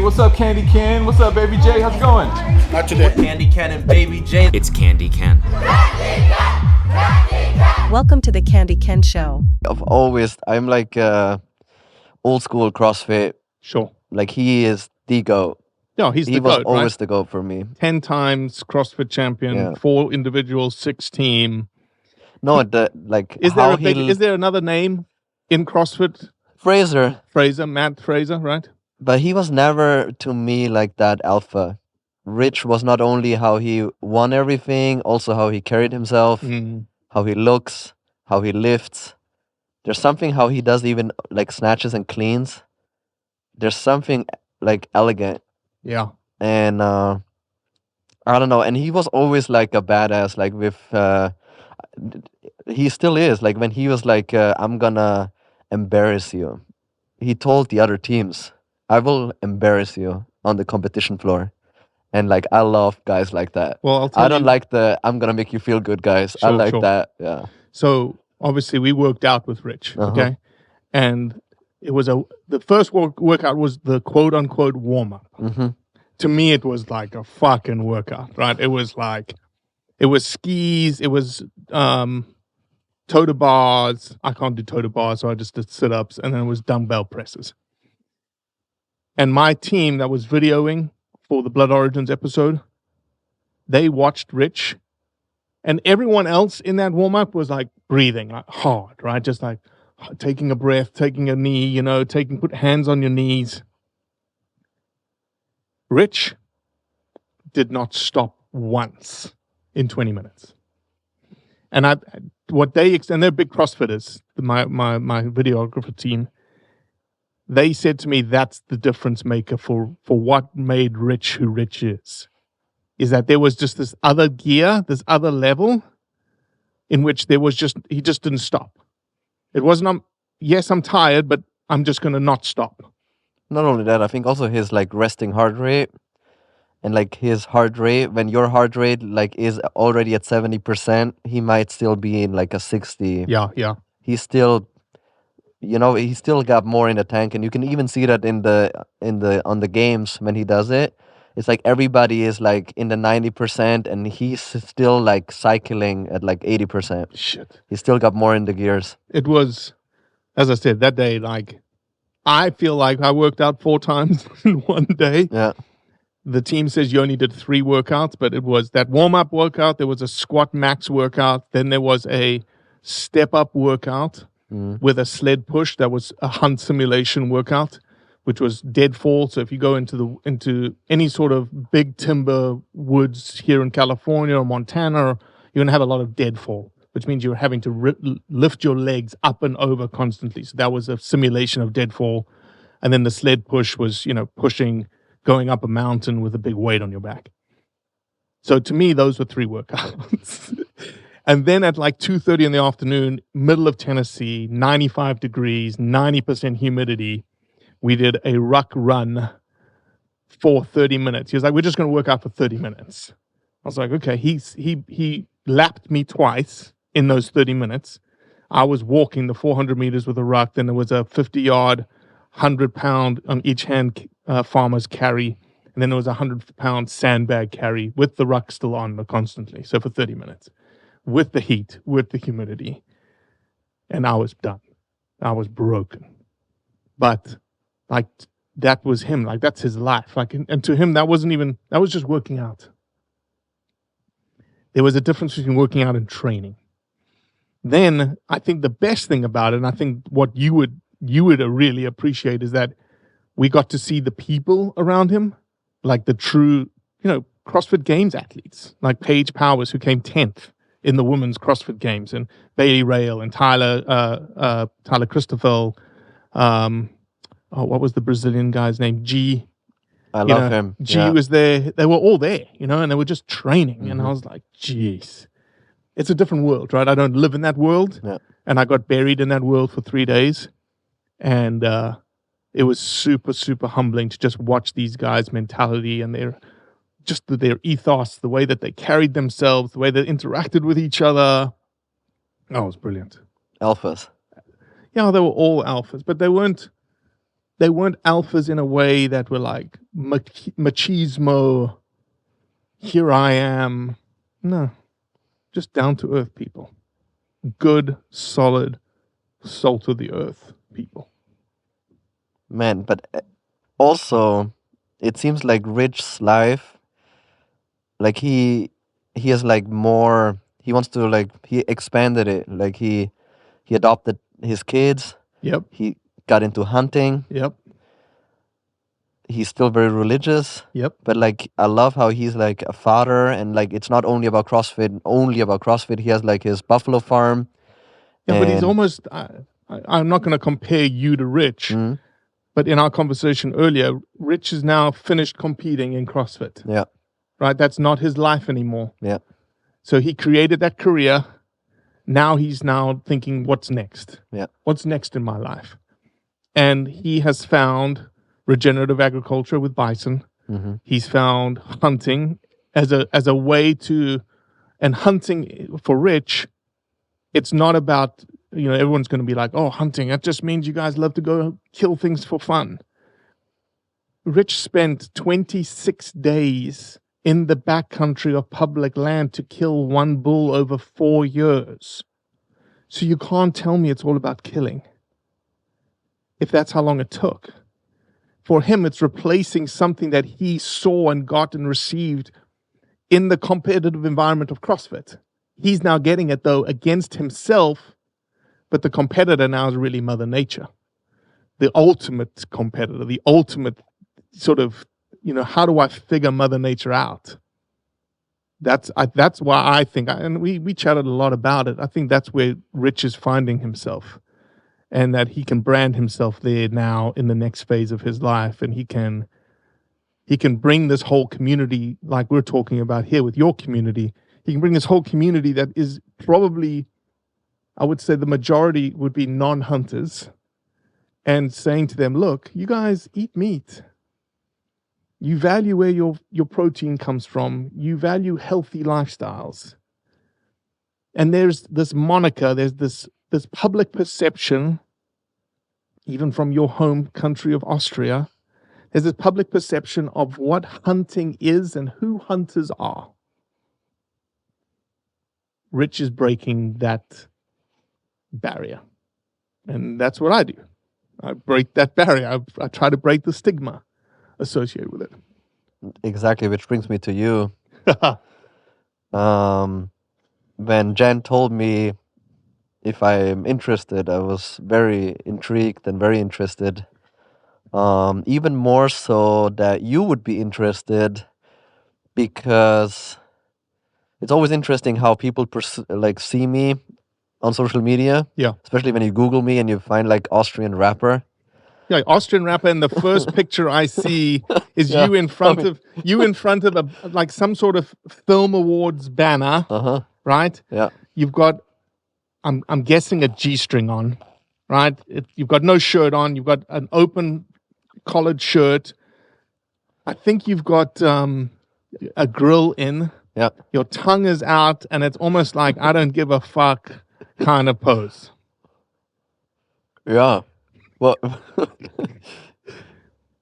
What's up, Candy Ken? What's up, Baby J? How's it going? Not today. Candy Ken and Baby J. It's Candy Ken. Welcome to the Candy Ken Show. I'm like old school CrossFit. Sure. Like he is the GOAT. No, he was GOAT, always right? the GOAT for me. 10 times CrossFit champion, 4 individuals, 6 team. No, Is there another name in CrossFit? Fraser, Matt Fraser, right? but he was never to me like that alpha. Rich was not only how he won everything, also how he carried himself, how he looks, how he lifts. There's something how he does even like snatches and cleans. There's something like elegant. Yeah. And I don't know. And he was always like a badass, like with, he still is. Like when he was like, I'm gonna embarrass you. He told the other teams, I will embarrass you on the competition floor. And like, I love guys like that. Well, I don't like the, I'm gonna make you feel good guys. I like that. Yeah. So obviously we worked out with Rich, okay? And it was the first workout was the quote unquote warm up. To me, it was like a fucking workout, right? It was skis, it was toe to bars. I can't do toe to bars, so I just did sit ups, and then it was dumbbell presses. And my team that was videoing for the Blood Origins episode, they watched Rich, and everyone else in that warm up was like breathing like hard, right? Just like taking a breath, taking a knee, put hands on your knees. Rich did not stop once in 20 minutes. And they're big CrossFitters, my videographer team. They said to me, that's the difference maker for what made Rich who Rich is that there was just this other gear, this other level in which he just didn't stop. It wasn't, yes, I'm tired, but I'm just going to not stop. Not only that, I think also his like resting heart rate and like his heart rate, when your heart rate like is already at 70%, he might still be in like a 60. Yeah. He's still, he still got more in the tank, and you can even see that on the games when he does it. It's like everybody is like in the 90% and he's still like cycling at like 80%. Shit. He still got more in the gears. It was, as I said, that day, like, I feel like I worked out 4 times in one day. Yeah. The team says you only did 3 workouts, but it was that warm-up workout, there was a squat max workout, then there was a step-up workout with a sled push. That was a hunt simulation workout, which was deadfall. So if you go into any sort of big timber woods here in California or Montana, you're going to have a lot of deadfall, which means you're having to lift your legs up and over constantly. So that was a simulation of deadfall. And then the sled push was, pushing, going up a mountain with a big weight on your back. So to me, those were 3 workouts. And then at like 2:30 in the afternoon, middle of Tennessee, 95 degrees, 90% humidity, we did a ruck run for 30 minutes. He was like, we're just going to work out for 30 minutes. I was like, okay. He lapped me twice in those 30 minutes. I was walking the 400 meters with a ruck. Then there was a 50-yard, 100-pound on each hand farmer's carry. And then there was a 100-pound sandbag carry with the ruck still on constantly. So for 30 minutes with the heat, with the humidity. And I was done. I was broken. But like, that was him. Like, that's his life. Like, and to him, that was just working out. There was a difference between working out and training. Then I think the best thing about it, and I think what you would really appreciate, is that we got to see the people around him, like the true, CrossFit Games athletes, like Paige Powers, who came 10th in the women's CrossFit Games, and Bailey Rail and Tyler Christoffel. What was the Brazilian guy's name? G. I love him. G was there. They were all there, and they were just training. And I was like, geez, it's a different world, right? I don't live in that world. Yeah. And I got buried in that world for 3 days. And it was super, super humbling to just watch these guys' mentality and their ethos, the way that they carried themselves, the way they interacted with each other. Oh, it was brilliant. Alphas. Yeah, they were all alphas, but they weren't they weren't alphas in a way that were like machismo, here I am. No, just down to earth people. Good, solid, salt of the earth people. Man, but also, it seems like Rich's life, like he has like more. He wants to like he expanded it. Like he adopted his kids. Yep. He got into hunting. Yep. He's still very religious. Yep. But like I love how he's like a father, and like it's not only about CrossFit. He has like his buffalo farm. Yeah, but he's almost. I'm not going to compare you to Rich, but in our conversation earlier, Rich is now finished competing in CrossFit. Yeah. Right. That's not his life anymore. Yeah. So he created that career. Now he's thinking, what's next? Yeah. What's next in my life? And he has found regenerative agriculture with bison. Mm-hmm. He's found hunting as a way to, and hunting for Rich, it's not about, everyone's going to be like, oh, hunting, that just means you guys love to go kill things for fun. Rich spent 26 days in the backcountry of public land to kill one bull over 4 years. So you can't tell me it's all about killing, if that's how long it took. For him, it's replacing something that he saw and got and received in the competitive environment of CrossFit. He's now getting it, though, against himself, but the competitor now is really Mother Nature. The ultimate competitor, the ultimate sort of, how do I figure Mother Nature out? That's why I think, and we chatted a lot about it, I think that's where Rich is finding himself, and that he can brand himself there now in the next phase of his life, and he can bring this whole community, like we're talking about here with your community, he can bring this whole community that is probably, I would say the majority would be non-hunters, and saying to them, look, you guys eat meat. You value where your protein comes from. You value healthy lifestyles. And there's this moniker, there's this public perception, even from your home country of Austria, there's this public perception of what hunting is and who hunters are. Rich is breaking that barrier. And that's what I do. I break that barrier. I try to break the stigma associated with it. Exactly, which brings me to you. When Jen told me if I'm interested, I was very intrigued and very interested. Even more so that you would be interested, because it's always interesting how people see me on social media. Yeah. Especially when you Google me and you find like Austrian rapper. Yeah, Austrian rapper, and the first picture I see is you in front of a, like some sort of film awards banner, right? Yeah. You've got, I'm guessing, a G-string on, right? You've got no shirt on. You've got an open collared shirt. I think you've got a grill in. Yeah. Your tongue is out, and it's almost like I don't give a fuck kind of pose. Yeah. Well,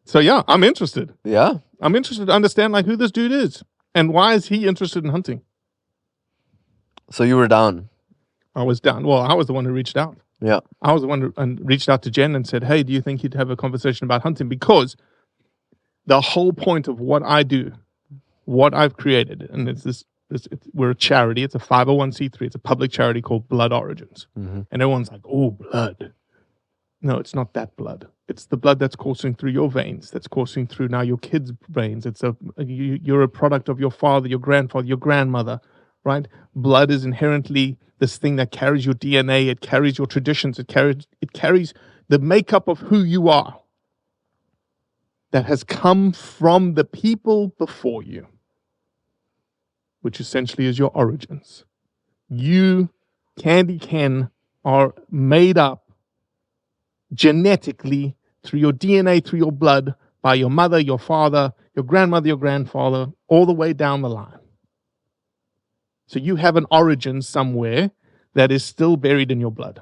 so yeah, I'm interested. Yeah. I'm interested to understand like who this dude is and why is he interested in hunting. So you were down. I was down. Well, I was the one who reached out. Yeah. I was the one who reached out to Jen and said, hey, do you think you'd have a conversation about hunting? Because the whole point of what I do, what I've created, and we're a charity. It's a 501c3. It's a public charity called Blood Origins. Mm-hmm. And everyone's like, oh, blood. No, it's not that blood. It's the blood that's coursing through your veins, that's coursing through now your kids' veins. You're a product of your father, your grandfather, your grandmother, right? Blood is inherently this thing that carries your DNA. It carries your traditions. It carries the makeup of who you are that has come from the people before you, which essentially is your origins. You, Candy Ken, are made up genetically through your DNA, through your blood, by your mother, your father, your grandmother, your grandfather, all the way down the line. So you have an origin somewhere that is still buried in your blood.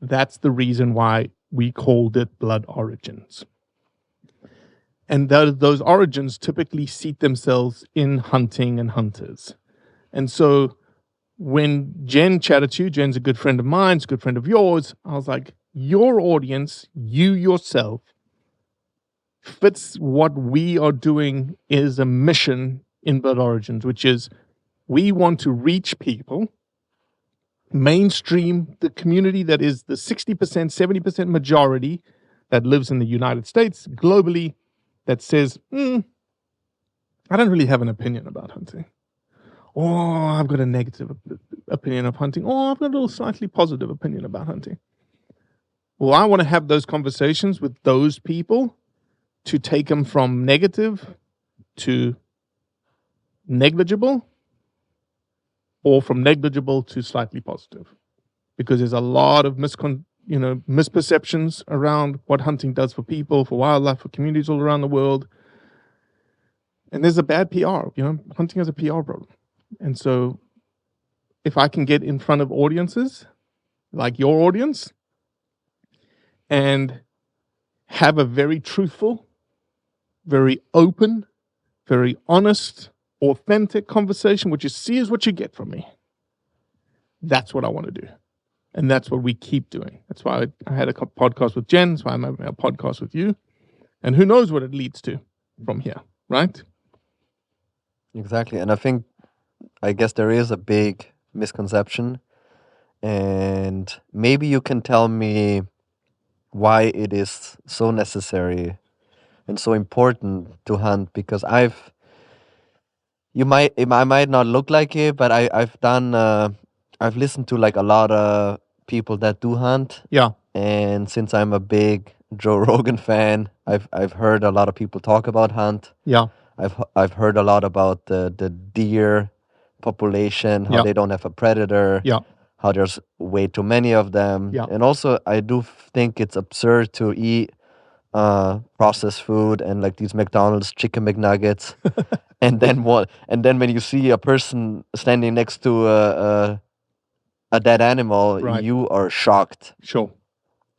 That's the reason why we called it Blood Origins. And those origins typically seat themselves in hunting and hunters. And so when Jen chatted to you, Jen's a good friend of mine, it's a good friend of yours. I was like, your audience, you yourself, fits what we are doing is a mission in Blood Origins, which is we want to reach people, mainstream the community that is the 60%, 70% majority that lives in the United States, globally, that says, I don't really have an opinion about hunting. Or I've got a negative opinion of hunting. Or I've got a little slightly positive opinion about hunting. Well, I want to have those conversations with those people to take them from negative to negligible, or from negligible to slightly positive. Because there's a lot of misperceptions around what hunting does for people, for wildlife, for communities all around the world. And there's a bad PR. Hunting has a PR problem. And so if I can get in front of audiences like your audience and have a very truthful, very open, very honest, authentic conversation, what you see is what you get from me. That's what I want to do. And that's what we keep doing. That's why I had a podcast with Jen. That's why I'm having a podcast with you. And who knows what it leads to from here, right? Exactly. And I guess there is a big misconception. And maybe you can tell me why it is so necessary and so important to hunt, because I might not look like it, but I've listened to like a lot of people that do hunt. Yeah. And since I'm a big Joe Rogan fan, I've heard a lot of people talk about hunt. Yeah. I've heard a lot about the deer population, how they don't have a predator, how there's way too many of them. Yeah. And also I do think it's absurd to eat processed food and like these McDonald's chicken McNuggets. and then when you see a person standing next to a dead animal, you are shocked. Sure.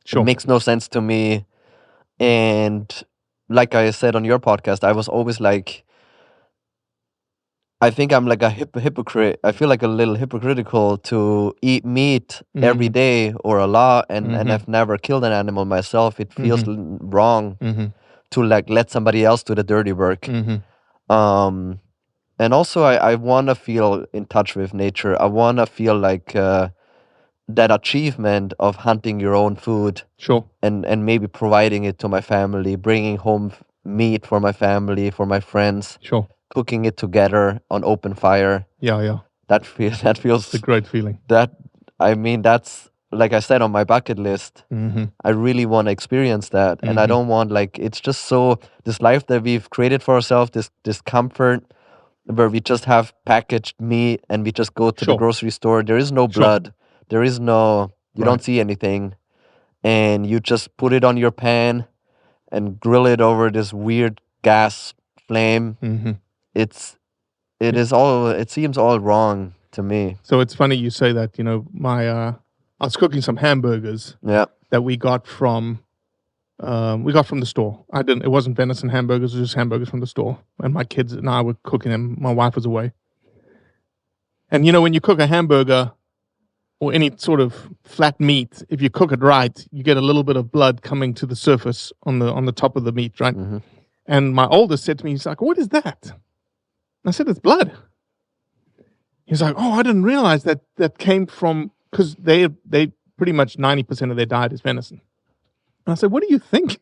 It makes no sense to me. And like I said on your podcast, I was always like, I think I'm like a hypocrite. I feel like a little hypocritical to eat meat every day or a lot, and I've never killed an animal myself. It feels wrong to like let somebody else do the dirty work. And also I want to feel in touch with nature. I want to feel like that achievement of hunting your own food. Sure. And maybe providing it to my family, bringing home meat for my family, for my friends. Sure. Cooking it together on open fire. Yeah. That feels it's a great feeling. That's like I said on my bucket list. I really want to experience that. And I don't want it's just so this life that we've created for ourselves, this comfort where we just have packaged meat and we just go to the grocery store. There is no blood. There is no, you don't see anything. And you just put it on your pan and grill it over this weird gas flame. It seems all wrong to me. So it's funny you say that. I was cooking some hamburgers that we got from the store. It wasn't venison hamburgers, it was just hamburgers from the store. And my kids and I were cooking them. My wife was away. And when you cook a hamburger or any sort of flat meat, if you cook it right, you get a little bit of blood coming to the surface on the top of the meat, right? And my oldest said to me, he's like, "What is that?" I said, "It's blood." He's like, "Oh, I didn't realize that came from," because they pretty much 90% of their diet is venison. And I said, "What do you think?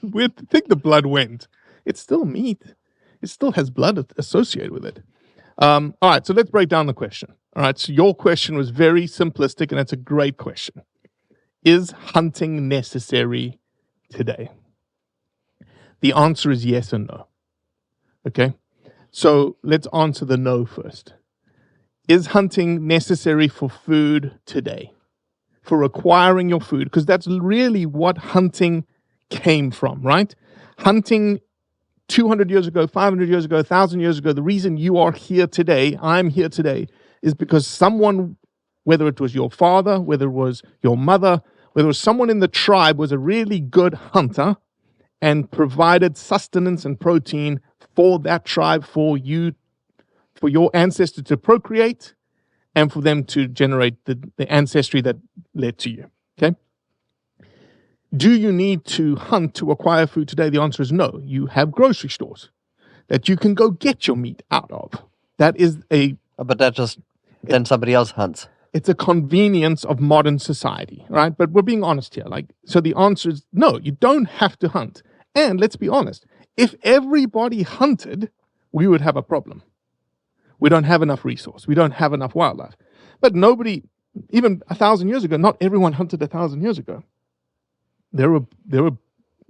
Where do you think the blood went? It's still meat. It still has blood associated with it." All right, so let's break down the question. All right, so your question was very simplistic, and it's a great question. Is hunting necessary today? The answer is yes and no. Okay? So let's answer the no first. Is hunting necessary for food today? For acquiring your food? Because that's really what hunting came from, right? Hunting 200 years ago, 500 years ago, 1,000 years ago, the reason you are here today, I'm here today, is because someone, whether it was your father, whether it was your mother, whether it was someone in the tribe was a really good hunter, and provided sustenance and protein for that tribe, for your ancestor to procreate, and for them to generate the ancestry that led to you. Okay? Do you need to hunt to acquire food today? The answer is no. You have grocery stores that you can go get your meat out of. That is But that just then somebody else hunts. it's a convenience of modern society, right? But we're being honest here. So the answer is no, you don't have to hunt. And let's be honest, if everybody hunted, we would have a problem. We don't have enough resource. We don't have enough wildlife. But nobody, even 1,000 years ago, not everyone hunted 1,000 years ago. There were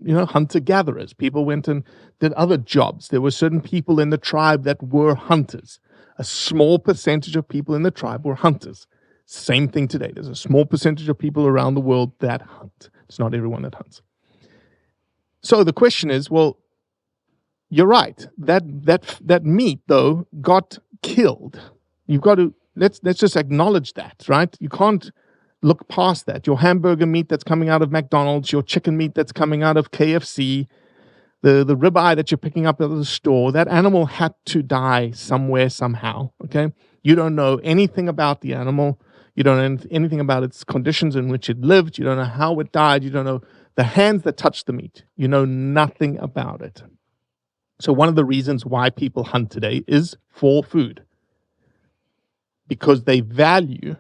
hunter-gatherers. People went and did other jobs. There were certain people in the tribe that were hunters. A small percentage of people in the tribe were hunters. Same thing today. There's a small percentage of people around the world that hunt. It's not everyone that hunts. So the question is, well, you're right. That meat, though, got killed. You've got to, let's just acknowledge that, right? You can't look past that. Your hamburger meat that's coming out of McDonald's, your chicken meat that's coming out of KFC, the ribeye that you're picking up at the store, that animal had to die somewhere, somehow, okay? You don't know anything about the animal. You don't know anything about its conditions in which it lived. You don't know how it died. You don't know the hands that touched the meat. You know nothing about it. So one of the reasons why people hunt today is for food, because they value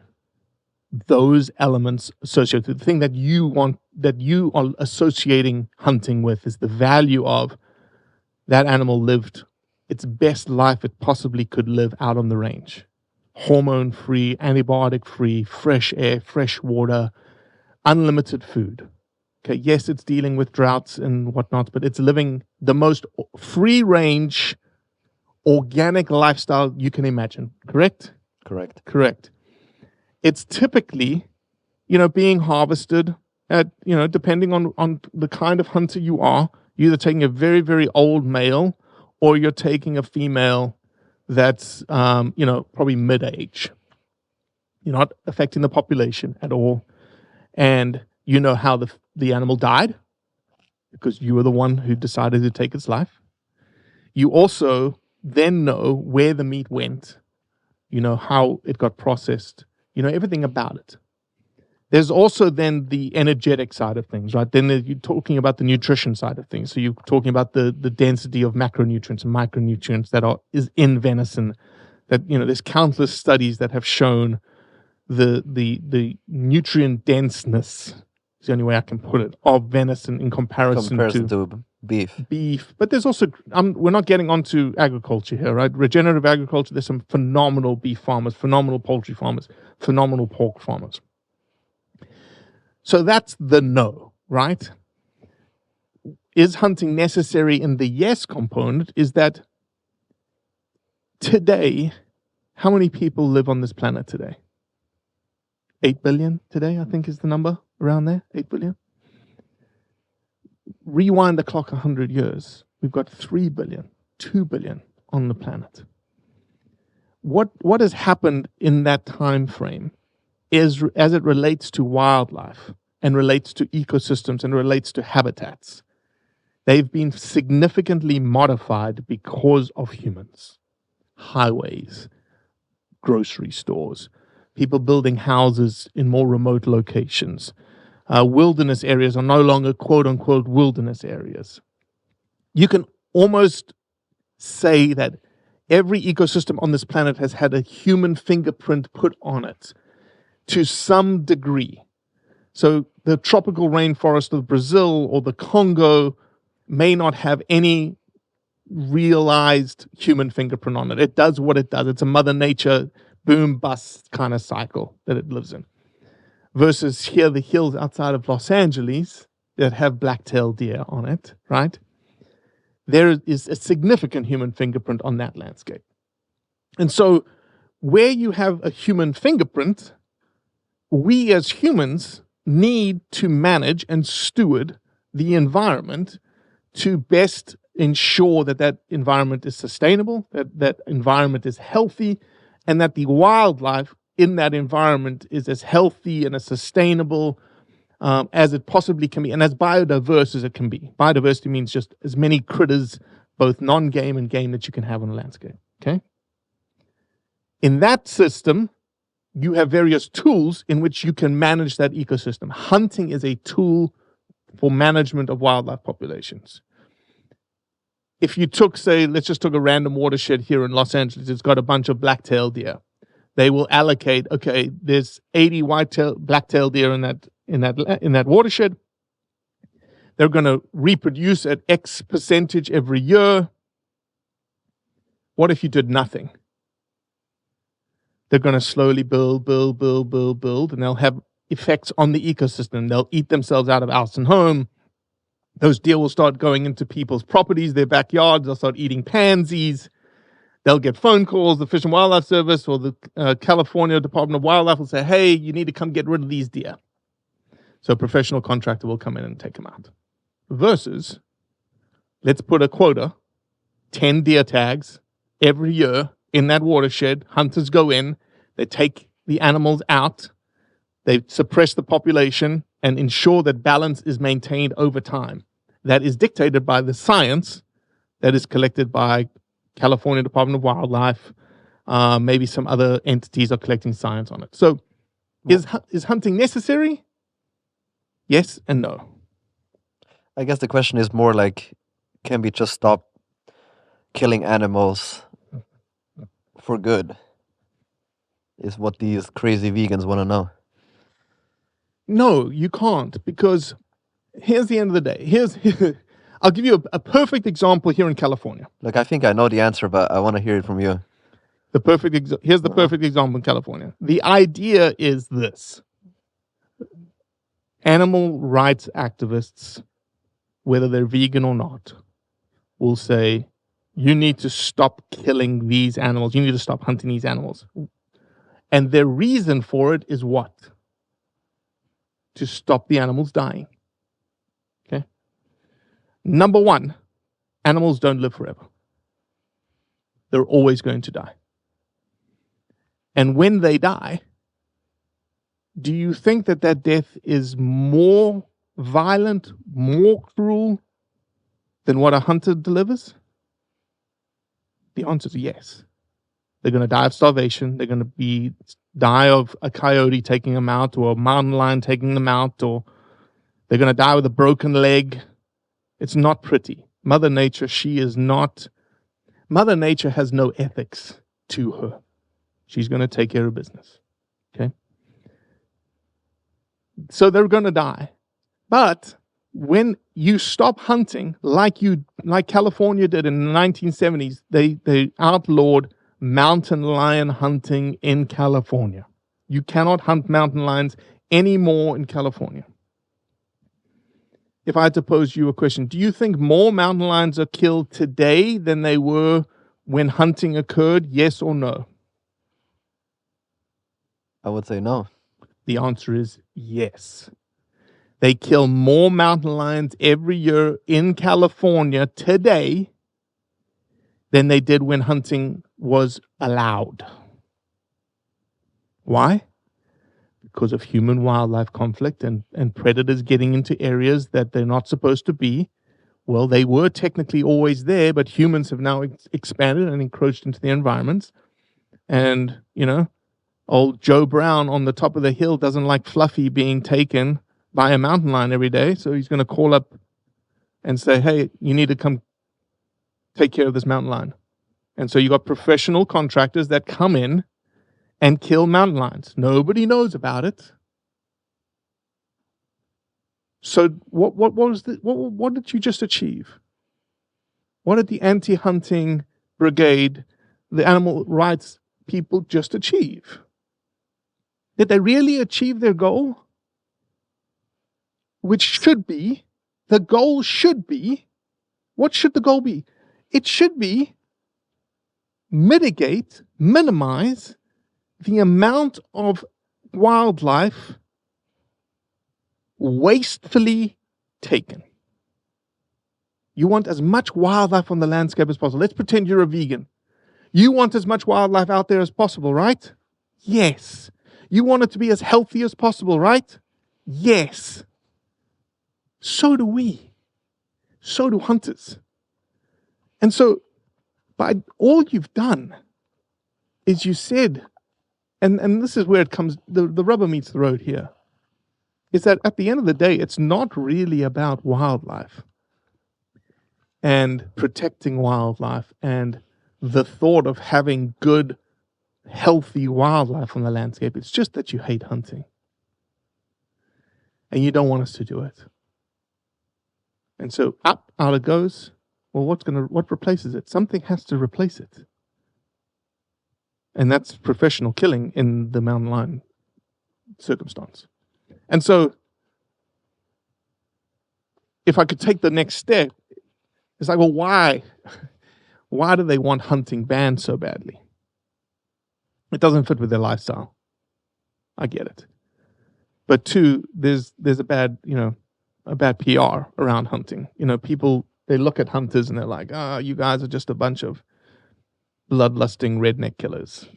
those elements associated with the thing that you want, that you are associating hunting with, is the value of that animal lived its best life it possibly could live out on the range. Hormone-free, antibiotic-free, fresh air, fresh water, unlimited food. Okay, yes, it's dealing with droughts and whatnot, but it's living the most free-range, organic lifestyle you can imagine. Correct? Correct. It's typically, being harvested at, depending on the kind of hunter you are, you're either taking a very, very old male or you're taking a female that's, probably mid-age. You're not affecting the population at all. And you know how the animal died because you were the one who decided to take its life. You also then know where the meat went. You know how it got processed. You know everything about it. There's also then the energetic side of things, right? Then you're talking about the nutrition side of things. So you're talking about the density of macronutrients and micronutrients that is in venison. That, there's countless studies that have shown the nutrient denseness, is the only way I can put it, of venison in comparison to beef. But there's also, we're not getting onto agriculture here, right? Regenerative agriculture, there's some phenomenal beef farmers, phenomenal poultry farmers, phenomenal pork farmers. So that's the no, right? Is hunting necessary in the yes component? Is that today, how many people live on this planet today? 8 billion today, I think is the number around there, 8 billion. Rewind the clock 100 years, we've got 3 billion, 2 billion on the planet. What has happened in that time frame is, as it relates to wildlife and relates to ecosystems and relates to habitats, they've been significantly modified because of humans. Highways, grocery stores, people building houses in more remote locations. Wilderness areas are no longer quote-unquote wilderness areas. You can almost say that every ecosystem on this planet has had a human fingerprint put on it to some degree. So the tropical rainforest of Brazil or the Congo may not have any realized human fingerprint on it. It does what it does. It's a Mother Nature boom-bust kind of cycle that it lives in. Versus here, the hills outside of Los Angeles that have black-tailed deer on it, right? There is a significant human fingerprint on that landscape. And so where you have a human fingerprint, we as humans need to manage and steward the environment to best ensure that that environment is sustainable, that that environment is healthy, and that the wildlife in that environment is as healthy and as sustainable as it possibly can be, and as biodiverse as it can be. Biodiversity means just as many critters, both non-game and game, that you can have on a landscape. Okay. In that system, you have various tools in which you can manage that ecosystem. Hunting is a tool for management of wildlife populations. If you took, say, let's just take a random watershed here in Los Angeles, it's got a bunch of black-tailed deer. They will allocate, okay, there's 80 black-tailed deer in that watershed. They're going to reproduce at X percentage every year. What if you did nothing? They're going to slowly build, and they'll have effects on the ecosystem. They'll eat themselves out of house and home. Those deer will start going into people's properties, their backyards. They'll start eating pansies. They'll get phone calls. The Fish and Wildlife Service or the California Department of Wildlife will say, hey, you need to come get rid of these deer. So a professional contractor will come in and take them out. Versus, let's put a quota, 10 deer tags every year in that watershed. Hunters go in, they take the animals out, they suppress the population and ensure that balance is maintained over time. That is dictated by the science that is collected by California Department of Wildlife. Maybe some other entities are collecting science on it. So is hunting necessary? Yes and no. I guess the question is more like, can we just stop killing animals for good? Is what these crazy vegans want to know. No, you can't, because here's the end of the day. I'll give you a perfect example here in California. Look, I think I know the answer, but I want to hear it from you. Here's the perfect example in California. The idea is this. Animal rights activists, whether they're vegan or not, will say, you need to stop killing these animals. You need to stop hunting these animals. And their reason for it is what? To stop the animals dying. Okay? Number one, animals don't live forever. They're always going to die. And when they die, do you think that death is more violent, more cruel than what a hunter delivers? The answer is yes. They're going to die of starvation. They're going to die of a coyote taking them out, or a mountain lion taking them out, or they're going to die with a broken leg. It's not pretty. Mother Nature has no ethics to her. She's going to take care of business. Okay? So they're going to die. But when you stop hunting, like California did in the 1970s, they outlawed mountain lion hunting in California. You cannot hunt mountain lions anymore in California. If I had to pose you a question, do you think more mountain lions are killed today than they were when hunting occurred? Yes or no? I would say no. The answer is yes. They kill more mountain lions every year in California today than they did when hunting was allowed. Why? Because of human-wildlife conflict and predators getting into areas that they're not supposed to be. Well, they were technically always there, but humans have now expanded and encroached into the environments. And, old Joe Brown on the top of the hill doesn't like Fluffy being taken by a mountain lion every day, so he's going to call up and say, hey, you need to come take care of this mountain lion. And so you got professional contractors that come in and kill mountain lions. Nobody knows about it. So what did you just achieve? What did the anti-hunting brigade, the animal rights people just achieve? Did they really achieve their goal? Which should be, the goal should be, what should the goal be? It should be minimize the amount of wildlife wastefully taken. You want as much wildlife on the landscape as possible. Let's pretend you're a vegan. You want as much wildlife out there as possible, right? Yes. You want it to be as healthy as possible, right? Yes. So do we. So do hunters. And so, by all you've done is you said, and this is where it comes, the rubber meets the road here, is that at the end of the day, it's not really about wildlife and protecting wildlife and the thought of having good, healthy wildlife on the landscape. It's just that you hate hunting. And you don't want us to do it. And so out it goes. Well, what replaces it? Something has to replace it. And that's professional killing in the mountain lion circumstance. And so if I could take the next step, it's like, well, why? Why do they want hunting banned so badly? It doesn't fit with their lifestyle. I get it. But two, there's a bad PR around hunting. People, they look at hunters and they're like, you guys are just a bunch of bloodlusting redneck killers.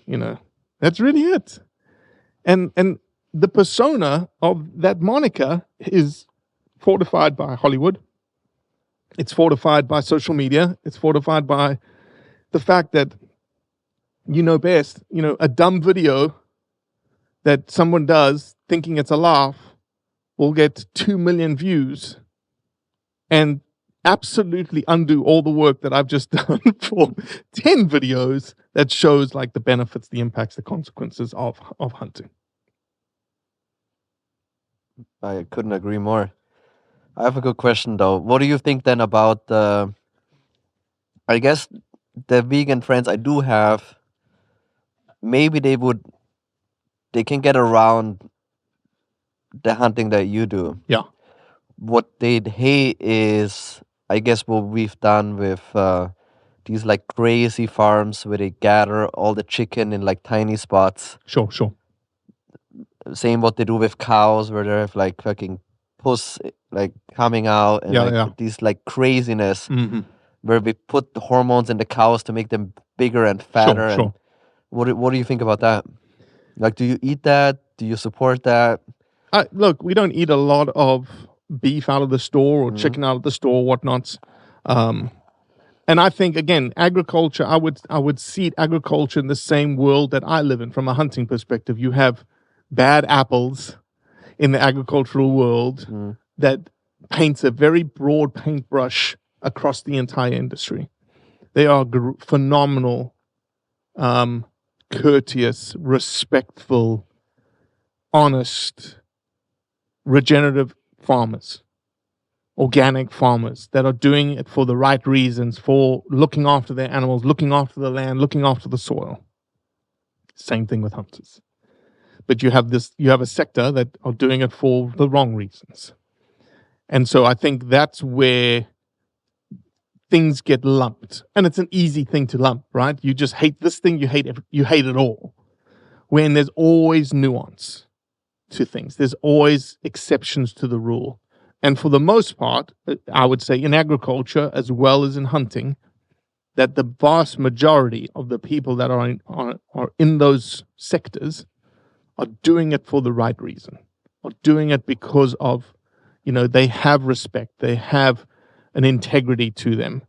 That's really it. And the persona of that moniker is fortified by Hollywood. It's fortified by social media. It's fortified by the fact that best. A dumb video that someone does thinking it's a laugh will get 2 million views and absolutely undo all the work that I've just done for 10 videos that shows like the benefits, the impacts, the consequences of hunting. I couldn't agree more. I have a good question though. What do you think then about I guess the vegan friends I do have, maybe they can get around the hunting that you do. Yeah. What they'd hate is, I guess, what we've done with these like crazy farms where they gather all the chicken in like tiny spots. Sure. Same what they do with cows, where they have like fucking puss like coming out and these like craziness, where we put the hormones in the cows to make them bigger and fatter. Sure. And what do you think about that? Like, do you eat that? Do you support that? Look, we don't eat a lot of beef out of the store or chicken out of the store, whatnots. And I think, again, agriculture, I would seat agriculture in the same world that I live in from a hunting perspective. You have bad apples in the agricultural world that paints a very broad paintbrush across the entire industry. They are phenomenal, courteous, respectful, honest, regenerative farmers, organic farmers that are doing it for the right reasons, for looking after their animals, looking after the land, looking after the soil. Same thing with hunters. But you have a sector that are doing it for the wrong reasons. And so I think that's where things get lumped. And it's an easy thing to lump, right? You just hate this thing, you hate it all. When there's always nuance to things. There's always exceptions to the rule. And for the most part, I would say in agriculture as well as in hunting, that the vast majority of the people that are in those sectors are doing it for the right reason, are doing it because of, they have respect, they have an integrity to them.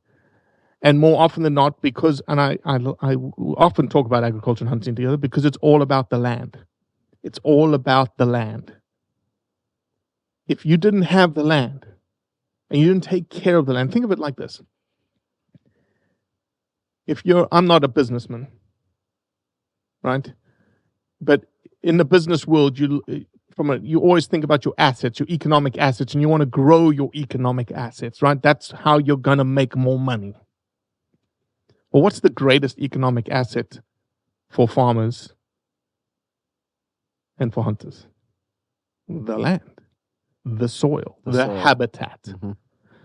And more often than not, because, and I often talk about agriculture and hunting together, because it's all about the land. It's all about the land. If you didn't have the land and you didn't take care of the land, think of it like this. I'm not a businessman, right? But in the business world, you always think about your assets, your economic assets, and you want to grow your economic assets, right? That's how you're going to make more money. Well, what's the greatest economic asset for farmers and for hunters? The land, the soil, the habitat. Mm-hmm.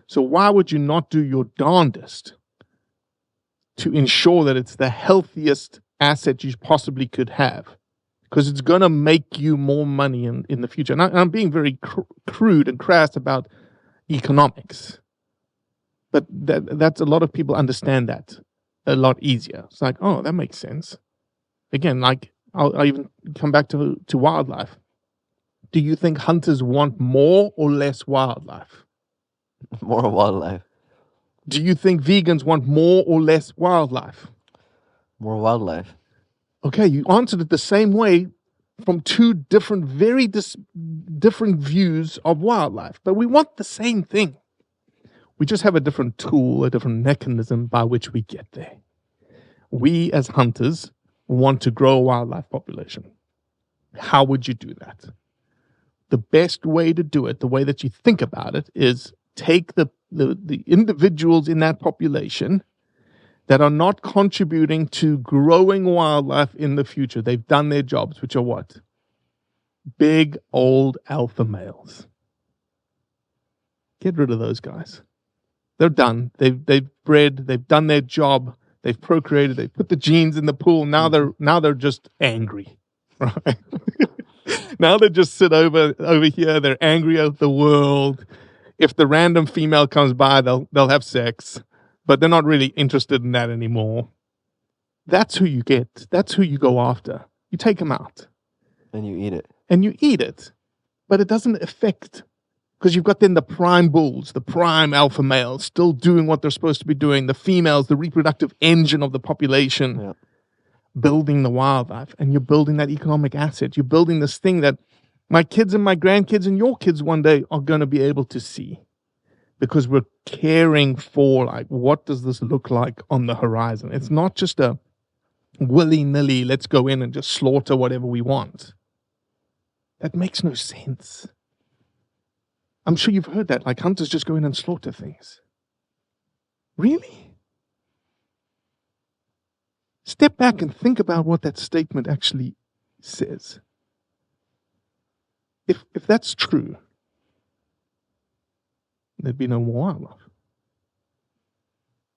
So why would you not do your darndest to ensure that it's the healthiest asset you possibly could have? Because it's going to make you more money in the future. And I'm being very crude and crass about economics. But that's a lot of people understand that a lot easier. It's like, oh, that makes sense. Again, like I'll even come back to wildlife. Do you think hunters want more or less wildlife? More wildlife. Do you think vegans want more or less wildlife? More wildlife. Okay, you answered it the same way from two different, very different views of wildlife, but we want the same thing. We just have a different tool, a different mechanism by which we get there. We as hunters want to grow a wildlife population. How would you do that? The best way to do it, the way that you think about it, is take the individuals in that population that are not contributing to growing wildlife in the future. They've done their jobs, which are what? Big old alpha males. Get rid of those guys. They're done. They've bred. They've done their job. They've procreated. They put the genes in the pool. Now they're just angry, right? Now they just sit over here. They're angry at the world. If the random female comes by, they'll have sex, but they're not really interested in that anymore. That's who you get. That's who you go after. You take them out. And you eat it. And you eat it. But it doesn't affect, because you've got then the prime bulls, the prime alpha males, still doing what they're supposed to be doing. The females, the reproductive engine of the population, building the wildlife. And you're building that economic asset. You're building this thing that my kids and my grandkids and your kids one day are going to be able to see. Because we're caring for, like, what does this look like on the horizon? It's not just a willy-nilly, let's go in and just slaughter whatever we want. That makes no sense. I'm sure you've heard that, like hunters just go in and slaughter things. Really? Step back and think about what that statement actually says. If that's true, there'd be no more wildlife.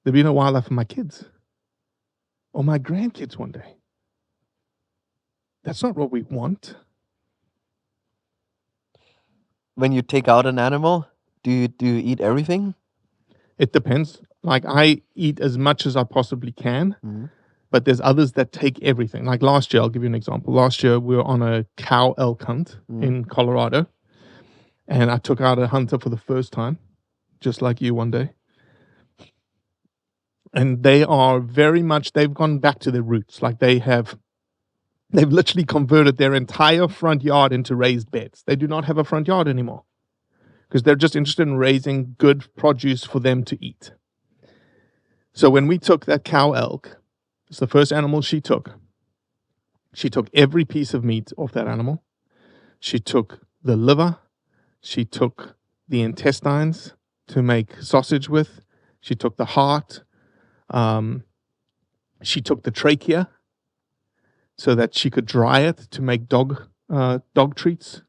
There'd be no wildlife for my kids or my grandkids one day. That's not what we want. When you take out an animal, do you eat everything? It depends. Like, I eat as much as I possibly can, but there's others that take everything. Like last year, I'll give you an example. Last year, we were on a cow elk hunt in Colorado, and I took out a hunter for the first time, just like you one day. And they are very much, they've gone back to their roots. Like they've literally converted their entire front yard into raised beds. They do not have a front yard anymore because they're just interested in raising good produce for them to eat. So when we took that cow elk, it's the first animal she took. She took every piece of meat off that animal. She took the liver. She took the intestines to make sausage with. She took the heart. She took the trachea so that she could dry it to make dog treats.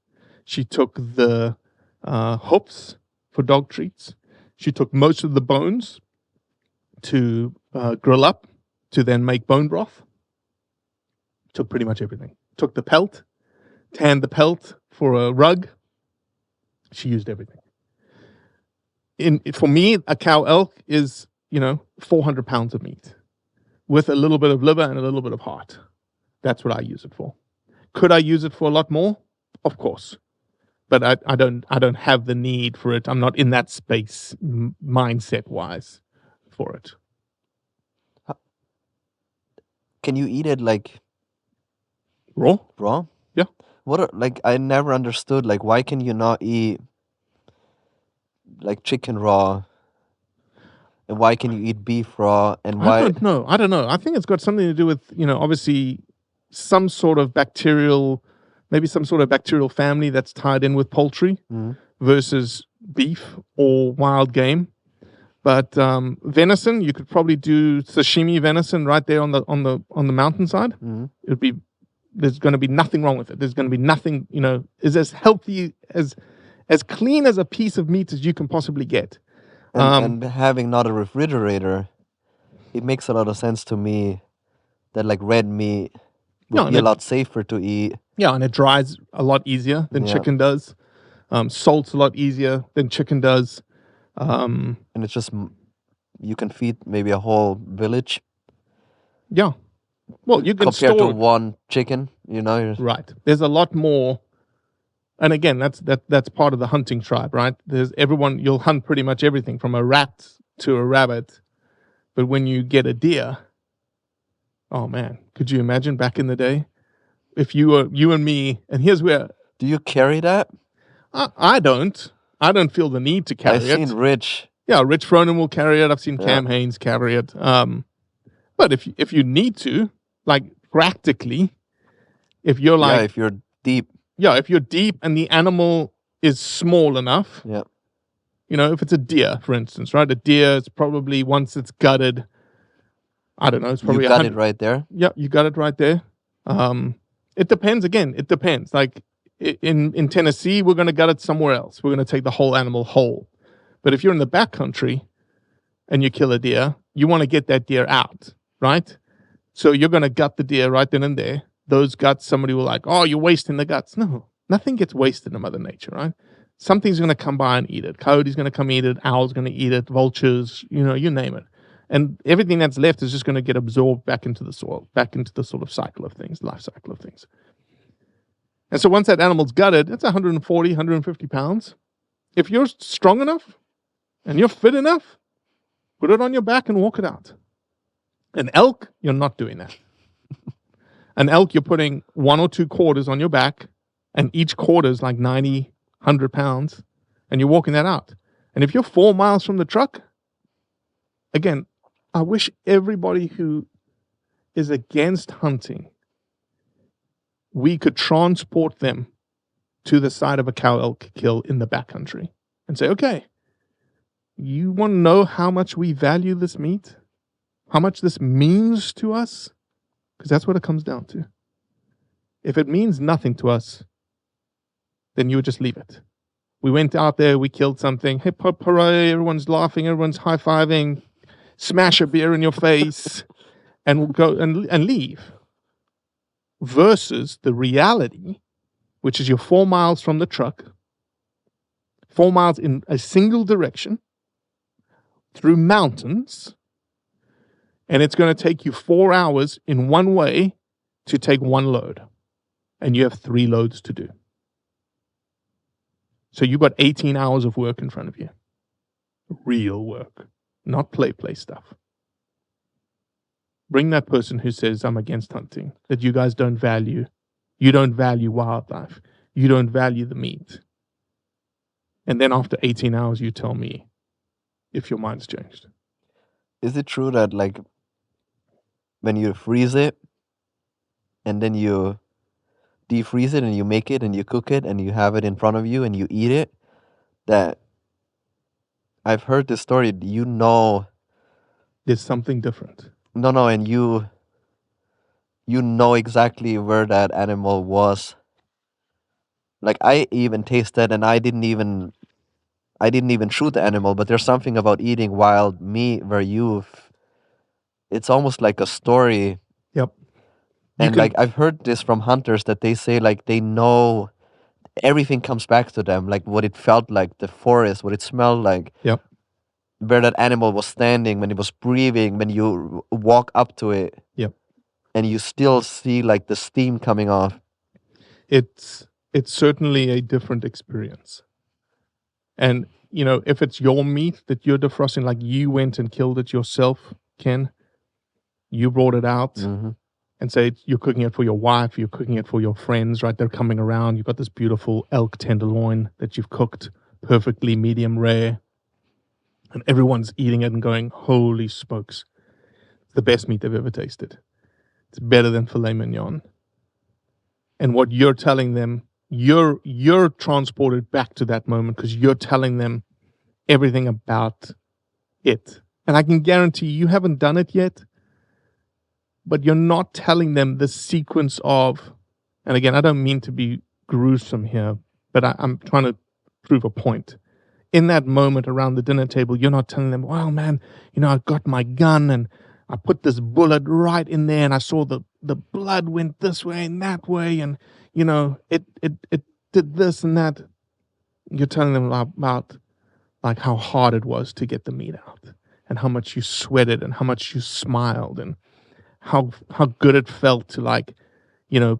She took the hooves for dog treats. She took most of the bones to grill up to then make bone broth. Took pretty much everything. Took the pelt, tanned the pelt for a rug. She used everything. For me, a cow elk is, 400 pounds of meat with a little bit of liver and a little bit of heart. That's what I use it for. Could I use it for a lot more? Of course. But I don't have the need for it. I'm not in that space mindset-wise for it. Can you eat it like Raw? raw? Yeah. I never understood, like, why can you not eat like chicken raw? And why can you eat beef raw? And why? I don't know. I think it's got something to do with, obviously some sort of bacterial family that's tied in with poultry versus beef or wild game. But venison, you could probably do sashimi venison right there on the mountainside. There's going to be nothing wrong with it. There's going to be nothing, is as healthy, as clean as a piece of meat as you can possibly get. And having not a refrigerator, it makes a lot of sense to me that like red meat would be a lot safer to eat. Yeah, and it dries a lot easier than chicken does. Salt's a lot easier than chicken does. And it's just, you can feed maybe a whole village. Yeah. Well, you can compared to one chicken, Right. There's a lot more And again, that's part of the hunting tribe, right? You'll hunt pretty much everything from a rat to a rabbit. But when you get a deer, oh man, could you imagine back in the day? If you and me, and here's where... Do you carry that? I don't. I don't feel the need to carry it. I've seen Rich. Yeah, Rich Froning will carry it. I've seen Cam Haynes carry it. But if you need to, like practically, if you're like... if you're deep. Yeah, if you're deep and the animal is small enough. Yeah. If it's a deer, for instance, right? A deer is probably, once it's gutted, I don't know, it's probably... You got it right there? Yeah, you got it right there. It depends. Again, it depends. Like in Tennessee, we're going to gut it somewhere else. We're going to take the whole animal whole. But if you're in the backcountry and you kill a deer, you want to get that deer out, right? So you're going to gut the deer right then and there. Those guts, somebody will like, oh, you're wasting the guts. No, nothing gets wasted in Mother Nature, right? Something's going to come by and eat it. Coyote's going to come eat it. Owl's going to eat it. Vultures, you name it. And everything that's left is just going to get absorbed back into the soil, back into the sort of cycle of things, life cycle of things. And so once that animal's gutted, it's 140, 150 pounds. If you're strong enough and you're fit enough, put it on your back and walk it out. An elk, you're not doing that. An elk, you're putting 1 or 2 quarters on your back, and each quarter is like 90, 100 pounds, and you're walking that out. And if you're 4 miles from the truck, again, I wish everybody who is against hunting, we could transport them to the side of a cow elk kill in the backcountry and say, okay, you want to know how much we value this meat? How much this means to us? Because that's what it comes down to. If it means nothing to us, then you would just leave it. We went out there, we killed something, hip hop hooray, everyone's laughing, everyone's high-fiving, smash a beer in your face, and we'll go and leave. Versus the reality, which is you're 4 miles from the truck, 4 miles in a single direction, through mountains, and it's going to take you 4 hours in one way to take one load. And you have 3 loads to do. So you've got 18 hours of work in front of you. Real work, not play stuff. Bring that person who says, I'm against hunting, that you guys don't value. You don't value wildlife. You don't value the meat. And then after 18 hours, you tell me if your mind's changed. Is it true that, like, when you freeze it and then you defreeze it and you make it and you cook it and you have it in front of you and you eat it, that I've heard this story, there's something different. No, and you know exactly where that animal was. Like, I even tasted, and I didn't even shoot the animal, but there's something about eating wild meat where it's almost like a story. Yep. And like, I've heard this from hunters that they say, like, they know everything comes back to them, like what it felt like, the forest, what it smelled like. Yep. Where that animal was standing, when it was breathing, when you walk up to it. Yep. And you still see like the steam coming off. It's certainly a different experience. And, if it's your meat that you're defrosting, like you went and killed it yourself, Ken, you brought it out and say you're cooking it for your wife, you're cooking it for your friends, right? They're coming around. You've got this beautiful elk tenderloin that you've cooked perfectly medium rare. And everyone's eating it and going, holy smokes, it's the best meat they've ever tasted. It's better than filet mignon. And what you're telling them, you're transported back to that moment because you're telling them everything about it. And I can guarantee you haven't done it yet, but you're not telling them the sequence of, and again, I don't mean to be gruesome here, but I'm trying to prove a point. In that moment around the dinner table, you're not telling them, well, man, I got my gun and I put this bullet right in there and I saw the blood went this way and that way and, it did this and that. You're telling them about like how hard it was to get the meat out and how much you sweated and how much you smiled and how good it felt to like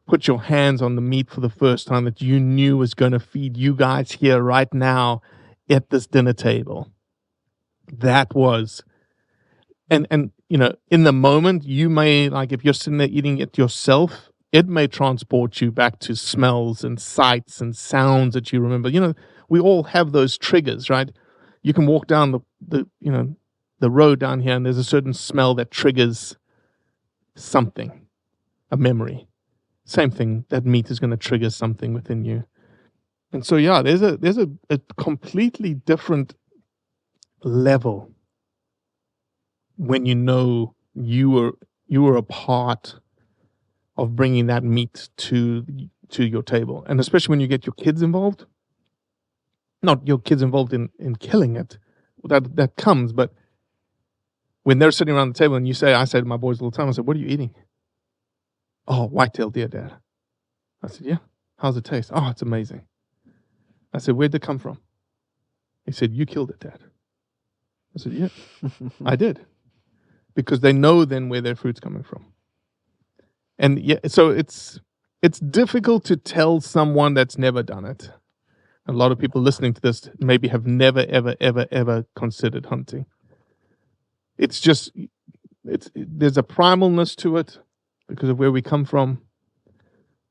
put your hands on the meat for the first time that you knew was going to feed you guys here right now at this dinner table. That was, and in the moment, you may, like, if you're sitting there eating it yourself, it may transport you back to smells and sights and sounds that you remember. We all have those triggers, right? You can walk down the road down here, and there's a certain smell that triggers something, a memory. Same thing, that meat is going to trigger something within you. And so, yeah, there's a completely different level when you were a part of bringing that meat to your table. And especially when you get your kids involved, not your kids involved in killing it, that comes, but when they're sitting around the table and I say to my boys all the time, I said, what are you eating? Oh, white-tailed deer, Dad. I said, yeah. How's it taste? Oh, it's amazing. I said, where'd it come from? He said, you killed it, Dad. I said, yeah, I did. Because they know then where their food's coming from. And yeah, so it's difficult to tell someone that's never done it. A lot of people listening to this maybe have never, ever, ever, ever considered hunting. It's just, there's a primalness to it because of where we come from.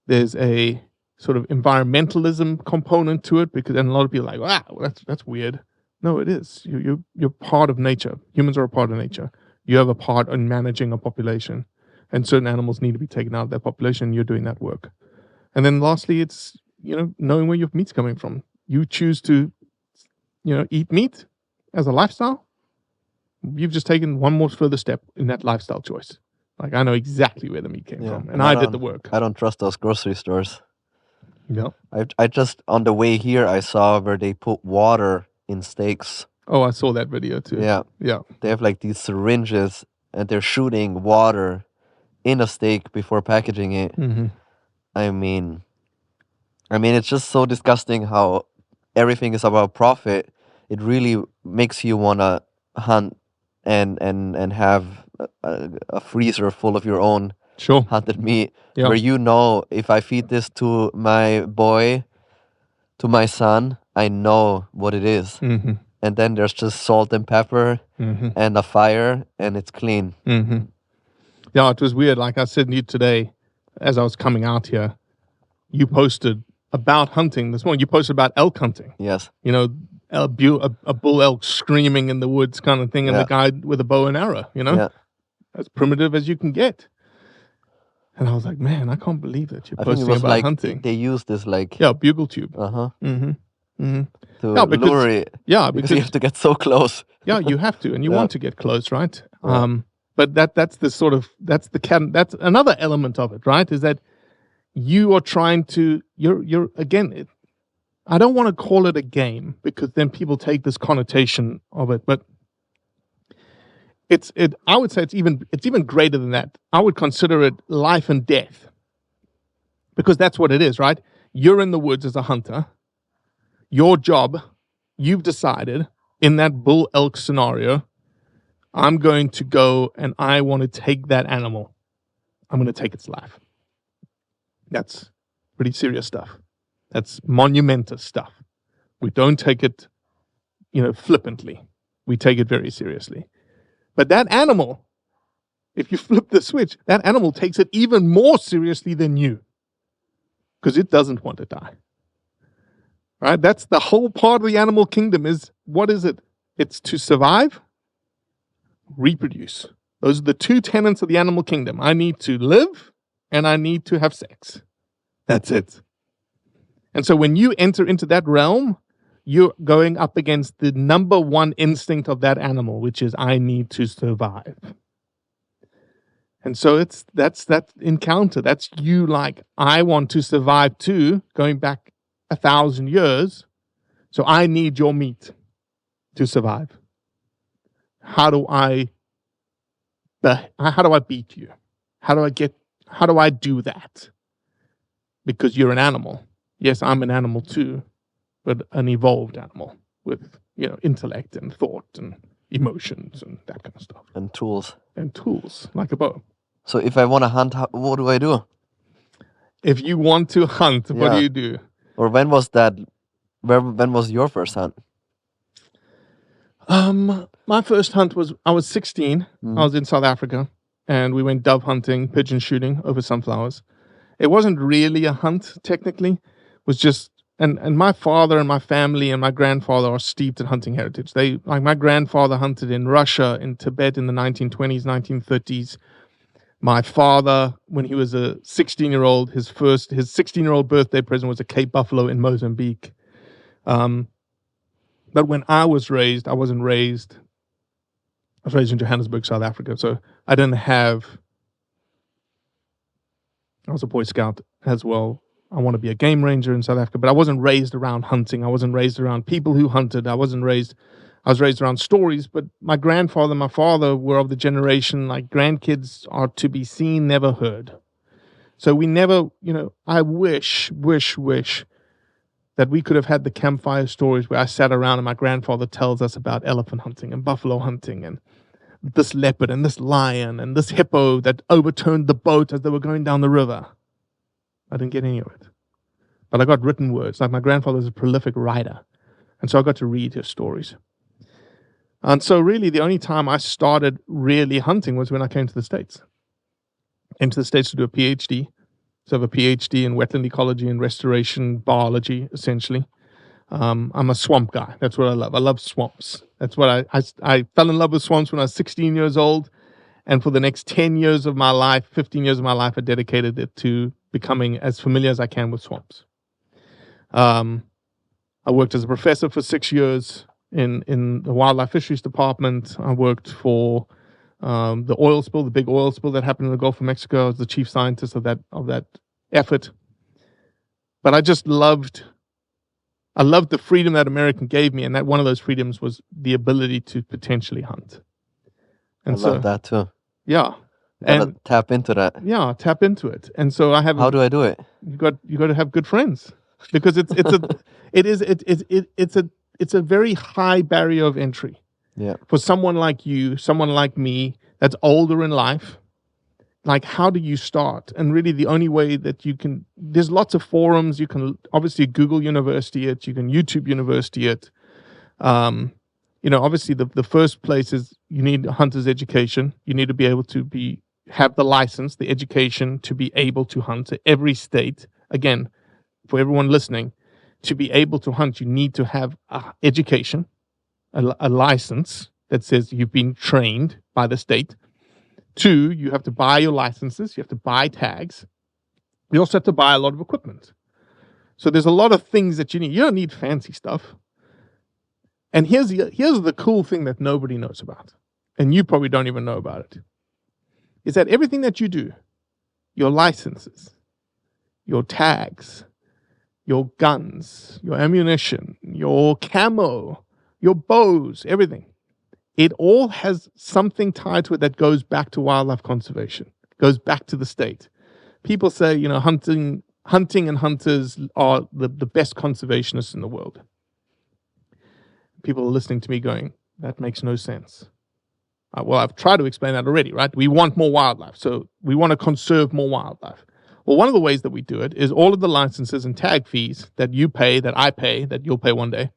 There's a sort of environmentalism component to it and a lot of people are like, wow, that's weird. No, it is. You're part of nature. Humans are a part of nature. You have a part in managing a population, and certain animals need to be taken out of that population. You're doing that work. And then lastly, it's, knowing where your meat's coming from. You choose to, eat meat as a lifestyle. You've just taken one more further step in that lifestyle choice. Like, I know exactly where the meat came from, and I did the work. I don't trust those grocery stores. Yeah. I just, on the way here, I saw where they put water in steaks. Oh, I saw that video too. Yeah. Yeah. They have like these syringes and they're shooting water in a steak before packaging it. Mm-hmm. I mean, it's just so disgusting how everything is about profit. It really makes you want to hunt and have a freezer full of your own hunted meat. Yeah. Where if I feed this to my boy, to my son, I know what it is. Mm-hmm. And then there's just salt and pepper and a fire, and it's clean. Mm-hmm. Yeah, it was weird. Like I said to you today, as I was coming out here, you posted about hunting this morning. You posted about elk hunting. Yes. A bull elk screaming in the woods kind of thing, and the guy with a bow and arrow, as primitive as you can get. And I was like, man, I can't believe that you're posting about hunting. They use this bugle tube. Uh-huh. Mm-hmm. Mm-hmm. To lure it. Yeah, because you have to get so close. Yeah, you have to, and you want to get close, right? But that's that's another element of it, right? Is that you are trying to you're again. I don't want to call it a game because then people take this connotation of it, but I would say it's even greater than that. I would consider it life and death, because that's what it is, right? You're in the woods as a hunter. Your job, you've decided in that bull elk scenario, I'm going to go and I want to take that animal. I'm going to take its life. That's pretty serious stuff. That's monumentous stuff. We don't take it, flippantly. We take it very seriously. But that animal, if you flip the switch, that animal takes it even more seriously than you, because it doesn't want to die. Right? That's the whole part of the animal kingdom is, what is it? It's to survive, reproduce. Those are the two tenets of the animal kingdom. I need to live and I need to have sex. That's it. And so when you enter into that realm, you're going up against the number one instinct of that animal, which is, I need to survive. And so that's that encounter. That's you like, I want to survive too, going back 1,000 years. So I need your meat to survive. How do I beat you? How do I do that? Because you're an animal. Yes, I'm an animal too, but an evolved animal with, intellect and thought and emotions and that kind of stuff. And tools. And tools, like a bow. So if I want to hunt, what do I do? If you want to hunt, what do Yeah. you do? Or when was that? When was your first hunt? My first hunt was, I was 16. I was in South Africa, and we went dove hunting, pigeon shooting over sunflowers. It wasn't really a hunt, technically. It was just, and my father and my family and my grandfather are steeped in hunting heritage. Like my grandfather hunted in Russia, in Tibet in the 1920s, 1930s. My father, when he was a 16-year-old, his 16-year-old birthday present was a Cape buffalo in Mozambique. But when I was raised, I was raised in Johannesburg, South Africa. So I was a Boy Scout as well. I want to be a game ranger in South Africa, but I wasn't raised around hunting. I wasn't raised around people who hunted. I was raised around stories, but my grandfather and my father were of the generation, like, grandkids are to be seen, never heard. So we never, I wish that we could have had the campfire stories where I sat around and my grandfather tells us about elephant hunting and buffalo hunting and this leopard and this lion and this hippo that overturned the boat as they were going down the river. I didn't get any of it. But I got written words. Like, my grandfather was a prolific writer. And so I got to read his stories. And so really the only time I started really hunting was when I came to the States. Came to the States to do a PhD. So I have a PhD in wetland ecology and restoration biology, essentially. I'm a swamp guy. That's what I love. I love swamps. That's what I fell in love with swamps when I was 16 years old. And for the next 10 years of my life, 15 years of my life, I dedicated it to becoming as familiar as I can with swamps. I worked as a professor for 6 years in the wildlife fisheries department. I worked for the big oil spill that happened in the Gulf of Mexico. I was the chief scientist of that effort. But I loved the freedom that America gave me, and that one of those freedoms was the ability to potentially hunt. And I love that too. Yeah. You gotta tap into that. Yeah, tap into it. And so I have. How do I do it? You got to have good friends, because it's a very high barrier of entry. Yeah. For someone like you, someone like me, that's older in life. Like, how do you start? And really the only way that you can, there's lots of forums. You can obviously Google University it. You can YouTube University it. Obviously the first place is you need a hunter's education. You need to be able to have the license, the education to be able to hunt. So every state, again, for everyone listening, to be able to hunt, you need to have education, a license that says you've been trained by the state. 2, you have to buy your licenses. You have to buy tags. You also have to buy a lot of equipment. So there's a lot of things that you need. You don't need fancy stuff. And here's the cool thing that nobody knows about, and you probably don't even know about it, is that everything that you do, your licenses, your tags, your guns, your ammunition, your camo, your bows, everything, it all has something tied to it that goes back to wildlife conservation, goes back to the state. People say, hunting and hunters are the best conservationists in the world. People are listening to me going, that makes no sense. Well, I've tried to explain that already, right? We want more wildlife, so we want to conserve more wildlife. Well, one of the ways that we do it is all of the licenses and tag fees that you pay, that I pay, that you'll pay one day,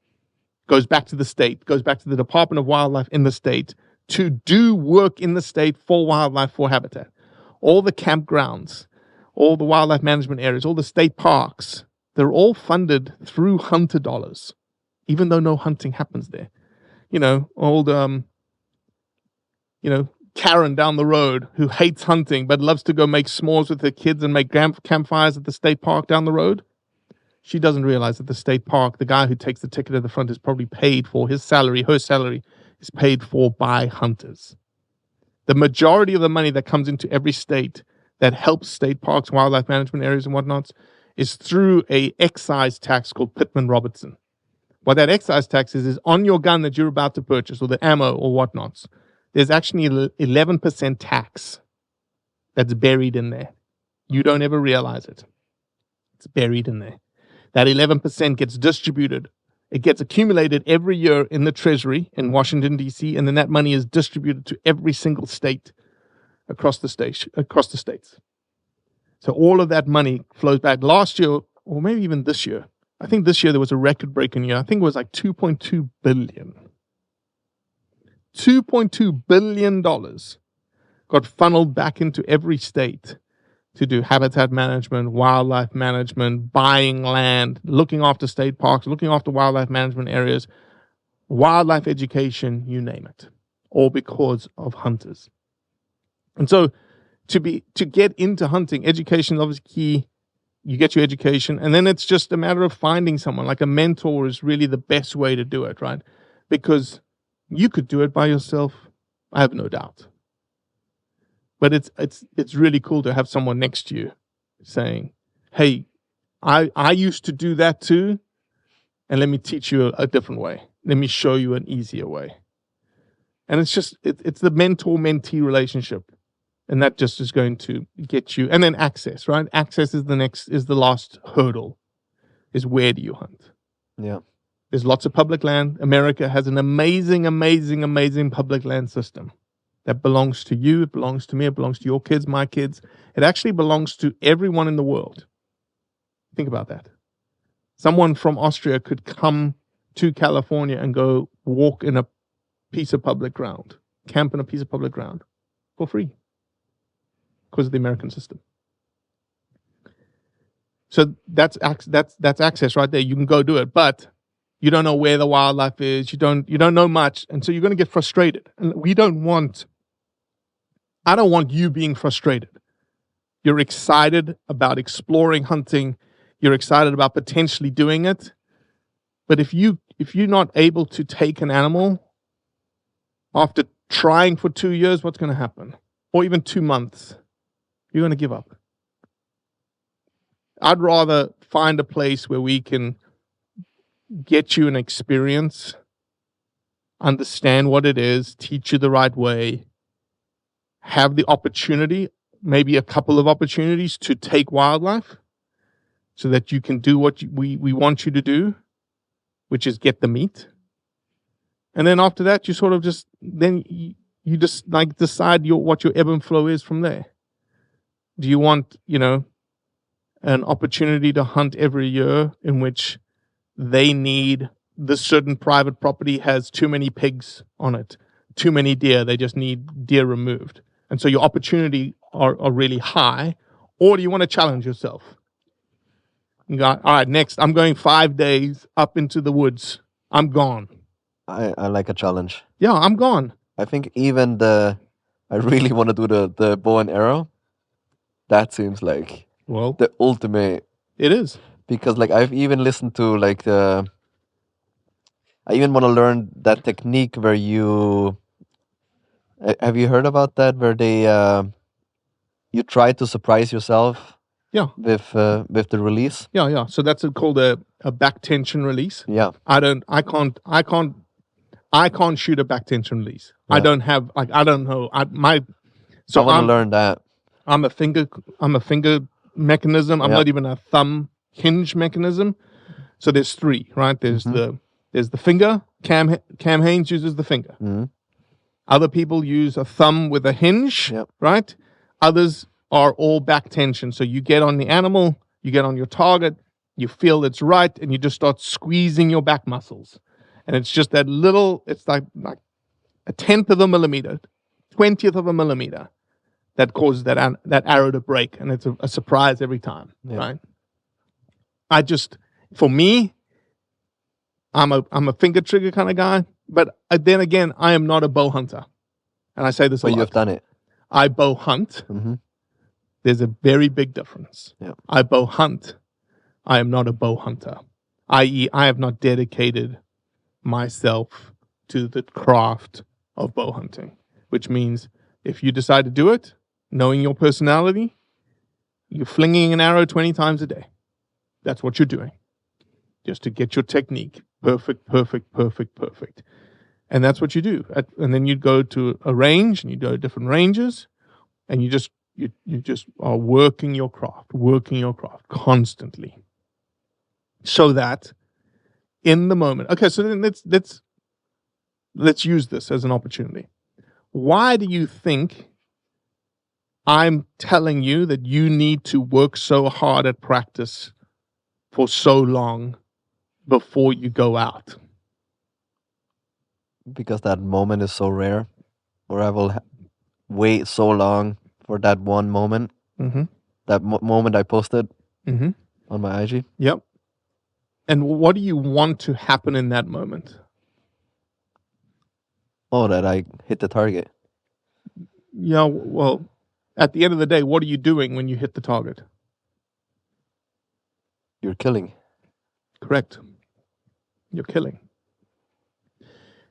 goes back to the state, goes back to the Department of Wildlife in the state to do work in the state for wildlife, for habitat. All the campgrounds, all the wildlife management areas, all the state parks, they're all funded through hunter dollars, even though no hunting happens there. Karen down the road who hates hunting but loves to go make s'mores with her kids and make campfires at the state park down the road. She doesn't realize that the state park, the guy who takes the ticket at the front, is probably paid for, her salary is paid for by hunters. The majority of the money that comes into every state that helps state parks, wildlife management areas and whatnots is through a excise tax called Pittman-Robertson. What that excise tax is on your gun that you're about to purchase, or the ammo or whatnots, there's actually 11% tax that's buried in there. You don't ever realize it. It's buried in there. That 11% gets distributed. It gets accumulated every year in the Treasury in Washington, D.C., and then that money is distributed to every single state across the states. So all of that money flows back. Last year, or maybe even this year, I think this year there was a record-breaking year. I think it was like $2.2 billion. $2.2 billion got funneled back into every state to do habitat management, wildlife management, buying land, looking after state parks, looking after wildlife management areas, wildlife education, you name it, all because of hunters. And so to get into hunting, education is obviously key. You get your education, and then it's just a matter of finding someone. Like a mentor is really the best way to do it, right? Because you could do it by yourself, I have no doubt. But it's really cool to have someone next to you saying, hey, I used to do that too, and let me teach you a different way. Let me show you an easier way. And it's just, it's the mentor-mentee relationship. And that just is going to get you, and then access, right? Access is the last hurdle, is where do you hunt? Yeah. There's lots of public land. America has an amazing, amazing, amazing public land system that belongs to you. It belongs to me. It belongs to your kids, my kids. It actually belongs to everyone in the world. Think about that. Someone from Austria could come to California and go walk in a piece of public ground, camp in a piece of public ground for free because of the American system. So that's access right there. You can go do it, but you don't know where the wildlife is. You don't know much, and so you're going to get frustrated. And I don't want you being frustrated. You're excited about exploring hunting. You're excited about potentially doing it. But if you're not able to take an animal after trying for 2 years, what's going to happen? Or even 2 months, you're going to give up. I'd rather find a place where we can get you an experience, understand what it is, teach you the right way, have the opportunity, maybe a couple of opportunities to take wildlife so that you can do what we want you to do, which is get the meat. And then after that, you sort of just, then you just like decide what your ebb and flow is from there. Do you want, an opportunity to hunt every year in which they need this certain private property has too many pigs on it, too many deer, they just need deer removed. And so your opportunity are really high. Or do you want to challenge yourself? You go, all right, next, I'm going 5 days up into the woods. I'm gone. I like a challenge. Yeah, I'm gone. I think even I really want to do the bow and arrow. That seems like the ultimate. It is. Because like I've even listened to I even want to learn that technique where have you heard about that, where they you try to surprise yourself with the release? Yeah. So that's called a back tension release. Yeah. I can't shoot a back tension release. Yeah. I don't have I don't know. I want to learn that. I'm a finger mechanism. I'm not even a thumb hinge mechanism. So there's three, right? There's the finger. Cam Haynes uses the finger. Mm-hmm. Other people use a thumb with a hinge, right? Others are all back tension. So you get on the animal, you get on your target, you feel it's right, and you just start squeezing your back muscles. And it's just that little, it's like a 10th of a millimeter, 20th of a millimeter that causes that arrow to break. And it's a surprise every time, right? For me, I'm a finger trigger kind of guy, but then again, I am not a bow hunter. And I say this a lot. But you've done it. I bow hunt. Mm-hmm. There's a very big difference. Yeah. I bow hunt. I am not a bow hunter. I.e., I have not dedicated myself to the craft of bow hunting, which means if you decide to do it, knowing your personality, you're flinging an arrow 20 times a day. That's what you're doing. Just to get your technique perfect. And that's what you do. And then you go to a range and you go to different ranges and you just are working your craft constantly. So that in the moment, okay, so then let's use this as an opportunity. Why do you think I'm telling you that you need to work so hard at practice for so long before you go out. Because that moment is so rare, or I will wait so long for that one moment. Mm-hmm. That moment I posted Mm-hmm. on my IG. Yep. And what do you want to happen in that moment? Oh, that I hit the target. Yeah, well, at the end of the day, what are you doing when you hit the target? You're killing. Correct. You're killing.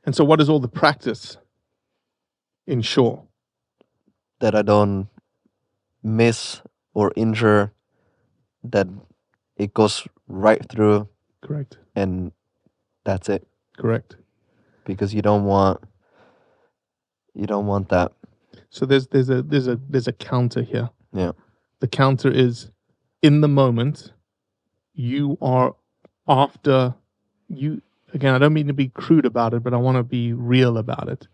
And so what does all the practice ensure? That I don't miss or injure, that it goes right through, Correct. and that's it. Correct. Because you don't want that. So there's a counter here. Yeah. The counter is, in the moment, you are after you. Again, I don't mean to be crude about it, but I want to be real about it.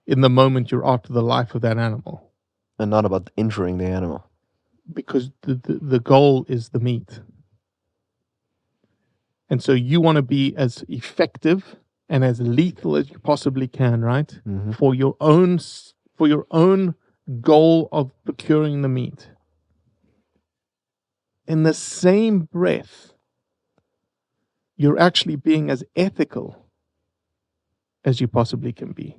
In the moment, you're after the life of that animal, And not about injuring the animal. because the goal is the meat. And so you want to be as effective and as lethal as you possibly can, right? Mm-hmm. For your own goal of procuring the meat. In the same breath, you're actually being as ethical as you possibly can be,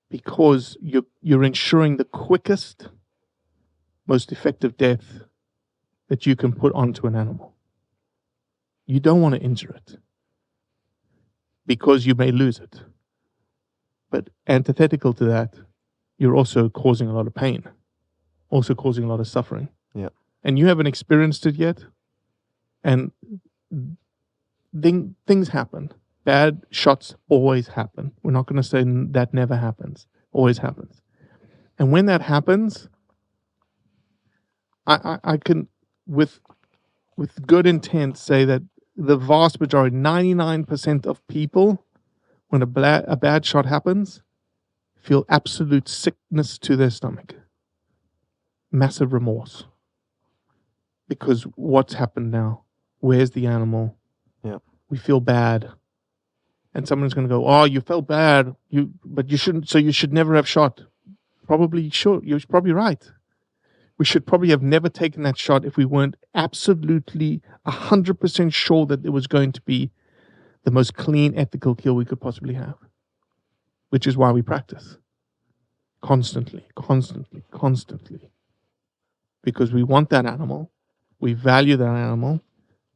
because you're ensuring the quickest, most effective death that you can put onto an animal. You don't want to injure it, because you may lose it. But antithetical to that, you're also causing a lot of pain, also causing a lot of suffering. Yeah. And you haven't experienced it yet. And things happen. Bad shots always happen. We're not going to say that never happens. Always happens. And when that happens, I can, with good intent, say that the vast majority, 99% of people, when a bad shot happens, feel absolute sickness to their stomach. Massive remorse. Because what's happened now? Where's the animal? Yeah. We feel bad. And someone's going to go, oh, you felt bad, but you shouldn't, so you should never have shot. Probably sure. You're probably right. We should probably have never taken that shot if we weren't absolutely 100% sure that it was going to be the most clean, ethical kill we could possibly have. Which is why we practice. Constantly. Because we want that animal. We value that animal.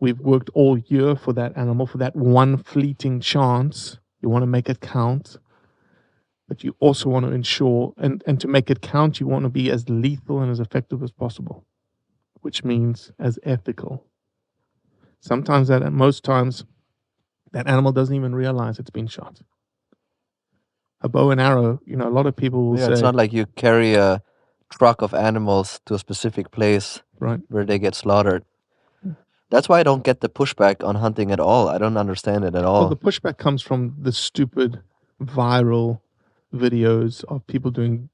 We've worked all year for that animal, for that one fleeting chance. You want to make it count. But you also want to ensure, and to make it count, you want to be as lethal and as effective as possible, which means as ethical. Sometimes most times, that animal doesn't even realize it's been shot. A bow and arrow, a lot of people will say... It's not like you carry a truck of animals to a specific place, right, where they get slaughtered. That's why I don't get the pushback on hunting at all. I don't understand it at all. Well, the pushback comes from the stupid viral videos of people doing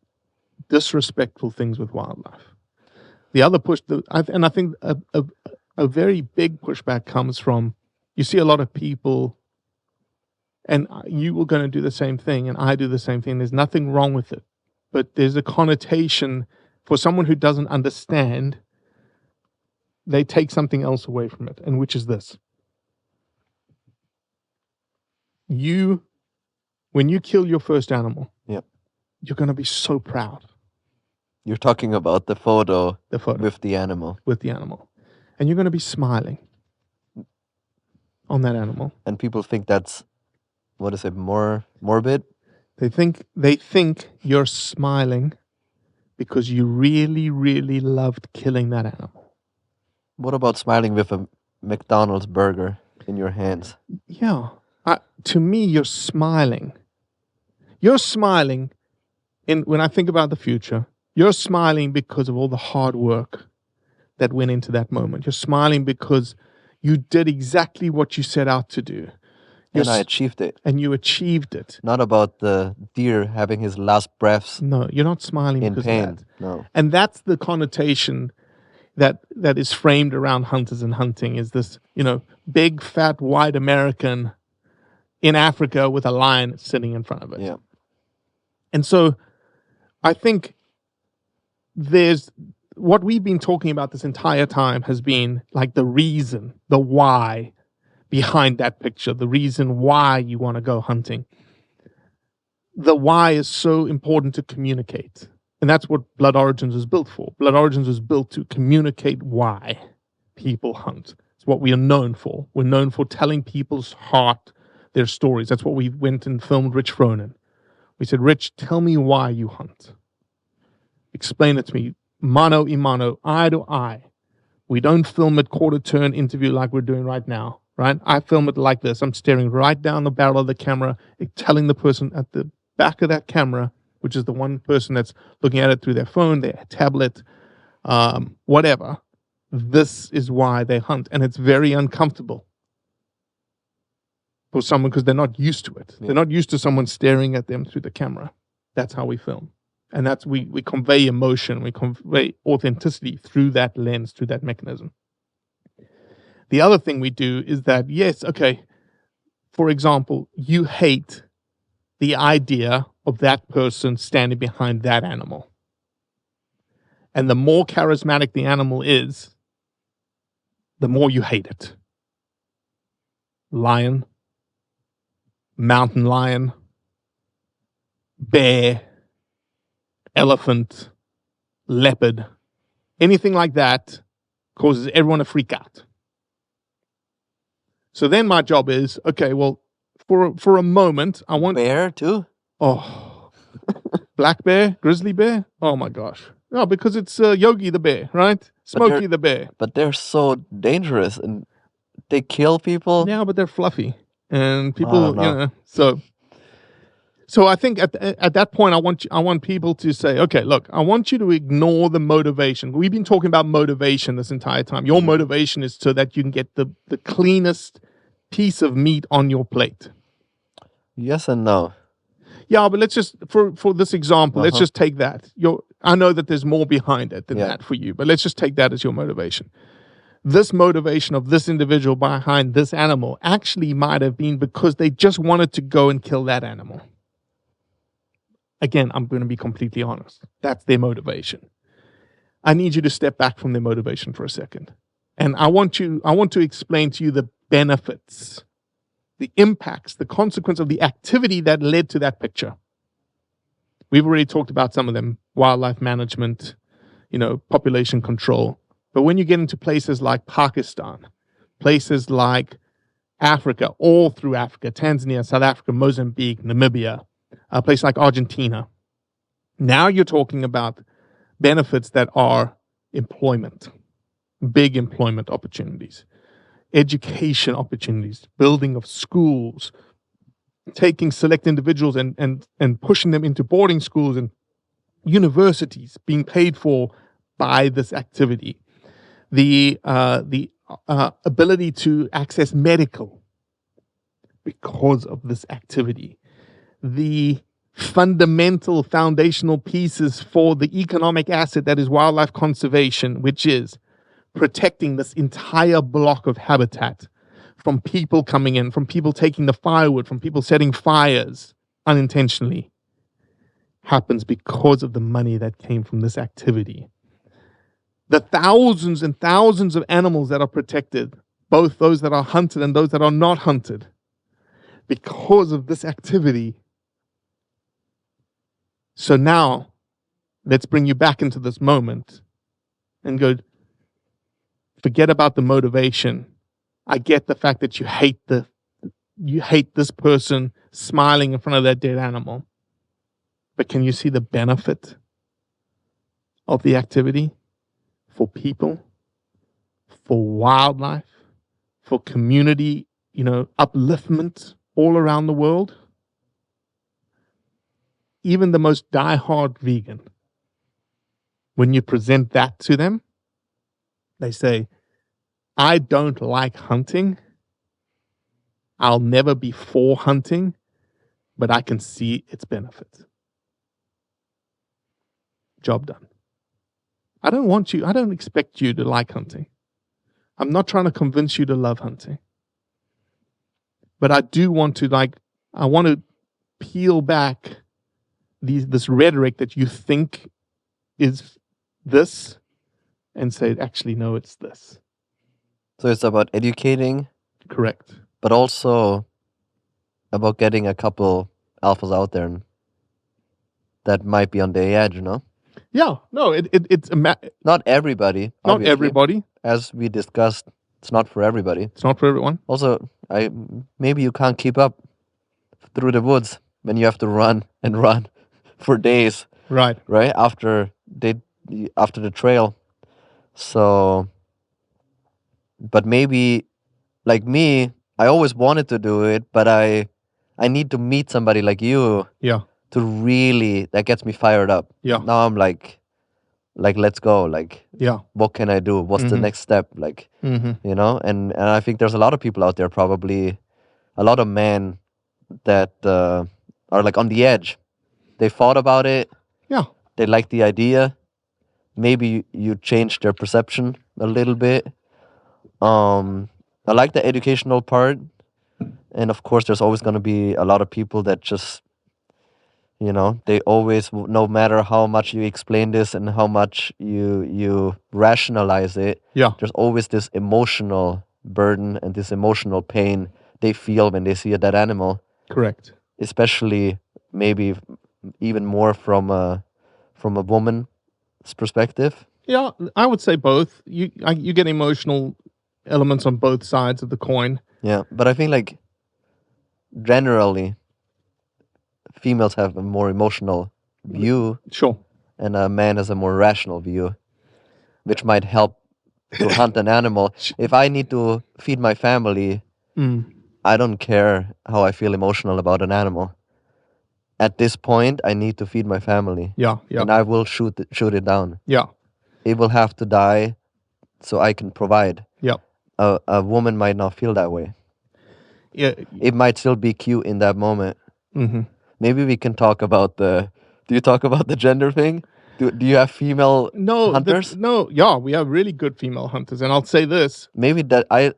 disrespectful things with wildlife. The other I think a very big pushback comes from, you see a lot of people, and you were going to do the same thing, and I do the same thing. There's nothing wrong with it. But there's a connotation for someone who doesn't understand. They take something else away from it, and which is this. When you kill your first animal, Yep. You're going to be so proud. You're talking about the photo with the animal. With the animal. And you're going to be smiling on that animal. And people think that's, what is it, more morbid? They think you're smiling because you really, really loved killing that animal. What about smiling with a McDonald's burger in your hands? Yeah. To me, you're smiling. You're smiling when I think about the future. You're smiling because of all the hard work that went into that moment. You're smiling because you did exactly what you set out to do. And I achieved it. And you achieved it. Not about the deer having his last breaths. No, you're not smiling in because pain. of that. No. And that's the connotation that is framed around hunters and hunting, is this, big, fat, white American in Africa with a lion sitting in front of it. Yeah. And so I think there's what we've been talking about this entire time has been like the reason, the why behind that picture, the reason why you want to go hunting. The why is so important to communicate. And that's what Blood Origins was built for. Blood Origins was built to communicate why people hunt. It's what we are known for. We're known for telling people's heart their stories. That's what we went and filmed Rich Froning. We said, Rich, tell me why you hunt. Explain it to me. Mano a mano, eye to eye. We don't film it quarter turn interview like we're doing right now, right? I film it like this. I'm staring right down the barrel of the camera, telling the person at the back of that camera, which is the one person that's looking at it through their phone, their tablet, whatever. This is why they hunt. And it's very uncomfortable for someone because they're not used to it. Yeah. They're not used to someone staring at them through the camera. That's how we film. And that's we convey emotion, we convey authenticity through that lens, through that mechanism. The other thing we do is that, yes, okay, for example, you hate the idea of that person standing behind that animal. And the more charismatic the animal is, the more you hate it. Lion, mountain lion, bear, elephant, leopard, anything like that causes everyone to freak out. So then my job is, okay, well, for a moment, I want... Bear too? Oh, black bear, grizzly bear? Oh my gosh. No, because it's Yogi the bear, right? Smokey the bear. But they're so dangerous and they kill people. Yeah, but they're fluffy. And people, So I think at that point, I want people to say, okay, look, I want you to ignore the motivation. We've been talking about motivation this entire time. Your motivation is so that you can get the cleanest piece of meat on your plate. Yes and no. Yeah, but let's just, for this example, let's just take that. I know that there's more behind it than that for you, but let's just take that as your motivation. This motivation of this individual behind this animal actually might have been because they just wanted to go and kill that animal. Again, I'm going to be completely honest. That's their motivation. I need you to step back from their motivation for a second. And I want to explain to you the benefits, the impacts, the consequence of the activity that led to that picture. We've already talked about some of them: wildlife management, population control. But when you get into places like Pakistan, places like Africa, all through Africa, Tanzania, South Africa, Mozambique, Namibia, a place like Argentina, now you're talking about benefits that are employment, big employment opportunities, education opportunities, building of schools, taking select individuals and pushing them into boarding schools and universities, being paid for by this activity, the ability to access medical because of this activity, the fundamental foundational pieces for the economic asset that is wildlife conservation, which is protecting this entire block of habitat from people coming in, from people taking the firewood, from people setting fires unintentionally, happens because of the money that came from this activity. The thousands and thousands of animals that are protected, both those that are hunted and those that are not hunted, because of this activity. So now, let's bring you back into this moment and go, forget about the motivation. I get the fact that you hate this person smiling in front of that dead animal. But can you see the benefit of the activity for people, for wildlife, for community, upliftment all around the world? Even the most diehard vegan, when you present that to them, they say, I don't like hunting. I'll never be for hunting, but I can see its benefits. Job done. I don't expect you to like hunting. I'm not trying to convince you to love hunting. But I do want to I want to peel back this rhetoric that you think is this and say, actually, no, it's this. So it's about educating. Correct. But also about getting a couple alphas out there that might be on the edge, Yeah, no, it's not everybody. Not Obviously. everybody. As we discussed, it's not for everybody. It's not for everyone. Also, maybe you can't keep up through the woods when you have to run and run for days. Right. Right after the trail. So, but maybe like me, I always wanted to do it, but I need to meet somebody like you. Yeah. To really, that gets me fired up. Yeah. Now I'm like let's go. Like, yeah. What can I do? What's the next step? Like, and I think there's a lot of people out there, probably a lot of men that are like on the edge. They thought about it. Yeah. They like the idea. Maybe you change their perception a little bit. I like the educational part. And of course, there's always going to be a lot of people that just, they always, no matter how much you explain this and how much you rationalize it, there's always this emotional burden and this emotional pain they feel when they see a dead animal. Correct. Especially maybe even more from a woman's perspective. Yeah, I would say both. You get emotional elements on both sides of the coin. Yeah, but I think like generally females have a more emotional view. Sure. And a man has a more rational view, which might help to hunt an animal. If I need to feed my family, I don't care how I feel emotional about an animal. At this point, I need to feed my family. Yeah. And I will shoot it down. Yeah. It will have to die so I can provide. Yeah. A woman might not feel that way. Yeah. It might still be cute in that moment. Mm-hmm. Maybe we can talk about do you talk about the gender thing? Do you have female hunters? Yeah, we have really good female hunters. And I'll say this. Maybe that I've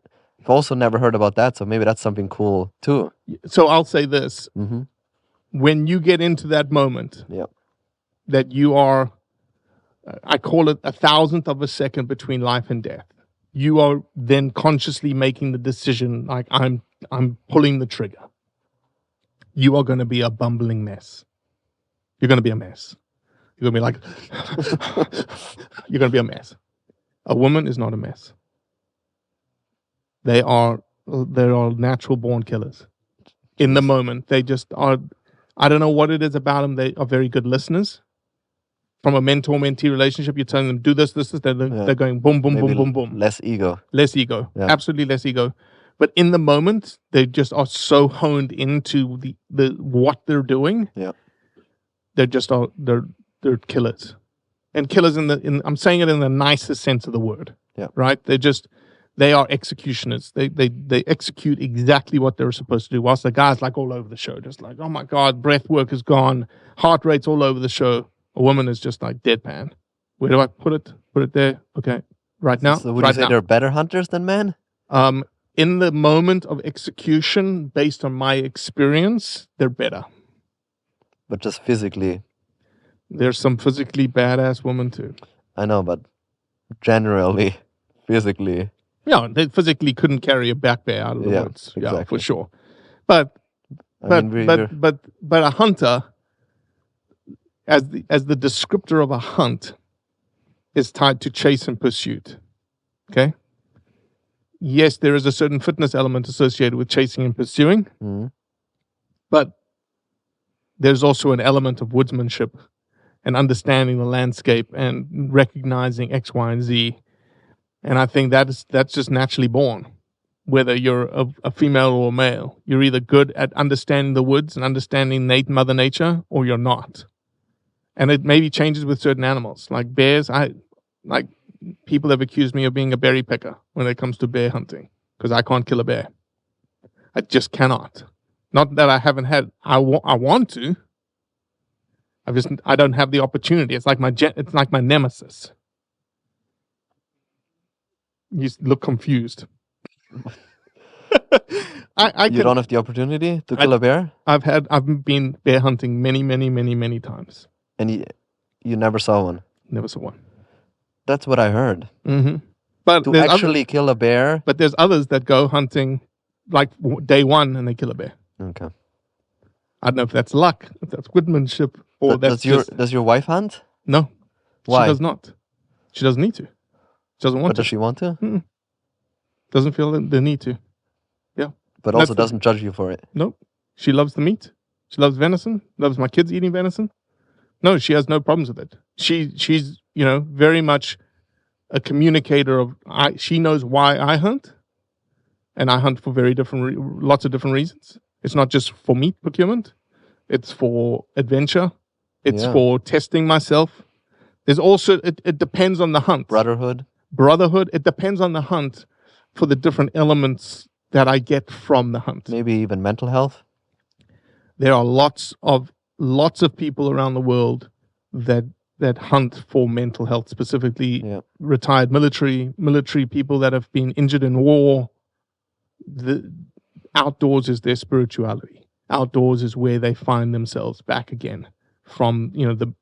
also never heard about that, so maybe that's something cool too. So I'll say this. Mm-hmm. When you get into that moment, that you are, I call it 1,000th of a second between life and death. You are then consciously making the decision, like I'm pulling the trigger. You are going to be a bumbling mess. You're going to be a mess. You're going to be like, you're going to be a mess. A woman is not a mess. They are natural born killers. In the moment, they just are. I don't know what it is about them. They are very good listeners. From a mentor-mentee relationship, you're telling them, do this. They're going boom, boom, maybe boom, boom, boom. Less ego. Yeah. Absolutely less ego. But in the moment, they just are so honed into the what they're doing. Yeah. They're just they're killers. And killers I'm saying it in the nicest sense of the word. Yeah. Right? They are executioners. They execute exactly what they're supposed to do. Whilst the guy's like all over the show, just like, oh my God, breath work is gone, heart rate's all over the show. A woman is just like deadpan. Where do I put it? Put it there. Okay. Right now. So would you say they're better hunters than men? In the moment of execution, based on my experience, they're better. But just physically. There's some physically badass women too. I know, but generally, physically. Yeah, they physically couldn't carry a black bear out of the woods. Exactly. Yeah, for sure. But a hunter, as the descriptor of a hunt, is tied to chase and pursuit. Okay? Yes, there is a certain fitness element associated with chasing and pursuing, but there's also an element of woodsmanship and understanding the landscape and recognizing X, Y, and Z. And I think that's just naturally born. Whether you're a female or a male, you're either good at understanding the woods and understanding Mother Nature, or you're not. And it maybe changes with certain animals, like bears. People have accused me of being a berry picker when it comes to bear hunting, because I can't kill a bear. I just cannot. Not that I haven't had. I want to. I don't have the opportunity. It's like my nemesis. You look confused. You don't have the opportunity to kill a bear? I've been bear hunting many times. And you never saw one? Never saw one. That's what I heard. Mm-hmm. But to actually kill a bear? But there's others that go hunting like day one and they kill a bear. Okay. I don't know if that's luck, if that's woodmanship, or does your wife hunt? No. Why? She does not. She doesn't need to. She doesn't want to. Does she want to? Mm-mm. Doesn't feel the need to. Yeah. But also doesn't judge you for it? Nope. She loves the meat. She loves venison. Loves my kids eating venison. No, she has no problems with it. She's very much a communicator of. She knows why I hunt, and I hunt for very different, lots of different reasons. It's not just for meat procurement. It's for adventure. It's for testing myself. There's also it depends on the hunt. Brotherhood. It depends on the hunt for the different elements that I get from the hunt. Maybe even mental health. There are lots of people around the world that hunt for mental health, specifically retired military people that have been injured in war. The outdoors is their spirituality. Outdoors is where they find themselves back again from the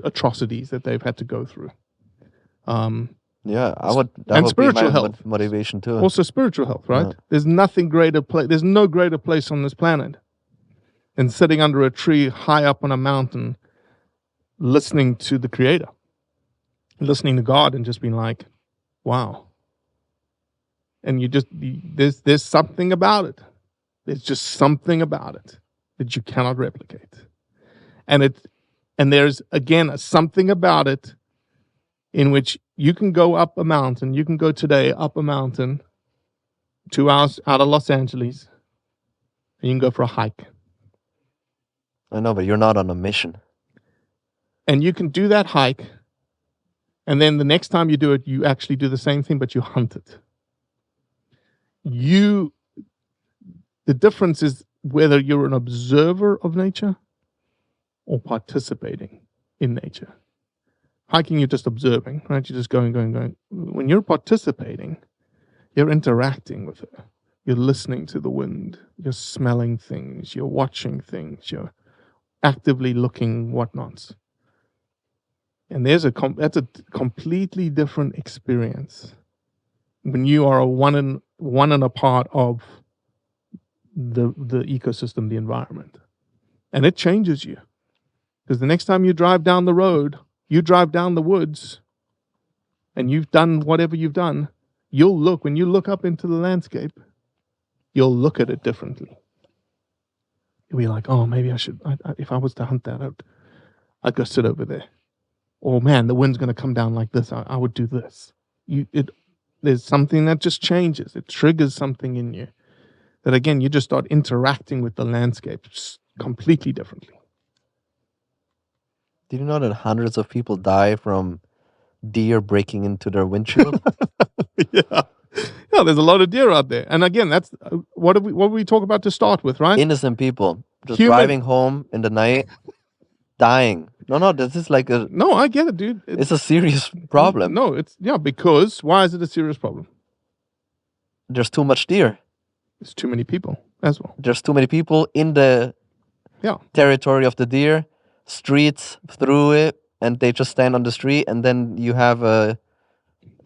atrocities that they've had to go through. That would spiritual be my health motivation too. Also spiritual health, right? Yeah. There's no greater place on this planet than sitting under a tree high up on a mountain, listening to the Creator, listening to God, and just being like, "Wow." And there's something about it. There's just something about it that you cannot replicate, and there's again something about it in which you can go up a mountain. You can go today up a mountain, 2 hours out of Los Angeles, and you can go for a hike. I know, but you're not on a mission. And you can do that hike, and then the next time you do it, you actually do the same thing, but you hunt it. The difference is whether you're an observer of nature or participating in nature. Hiking, you're just observing, right? You're just going. When you're participating, you're interacting with it. You're listening to the wind. You're smelling things. You're watching things. You're actively looking whatnots. And that's a completely different experience when you are one and a part of the ecosystem, the environment. And it changes you. Because the next time you drive down the road, you drive down the woods, and you've done whatever you've done, when you look up into the landscape, you'll look at it differently. You'll be like, oh, maybe I should, if I was to hunt that out, I'd go sit over there. Or man, the wind's going to come down like this. I would do this. There's something that just changes. It triggers something in you that, again, you just start interacting with the landscape completely differently. Did you know that hundreds of people die from deer breaking into their windshield? Yeah, there's a lot of deer out there. And again, that's what we talk about to start with, right? Innocent people just driving home in the night, dying. No, this is like a... No, I get it, dude. It's a serious problem. No, because why is it a serious problem? There's too much deer. There's too many people as well. There's too many people in the territory of the deer, streets through it, and they just stand on the street, and then you have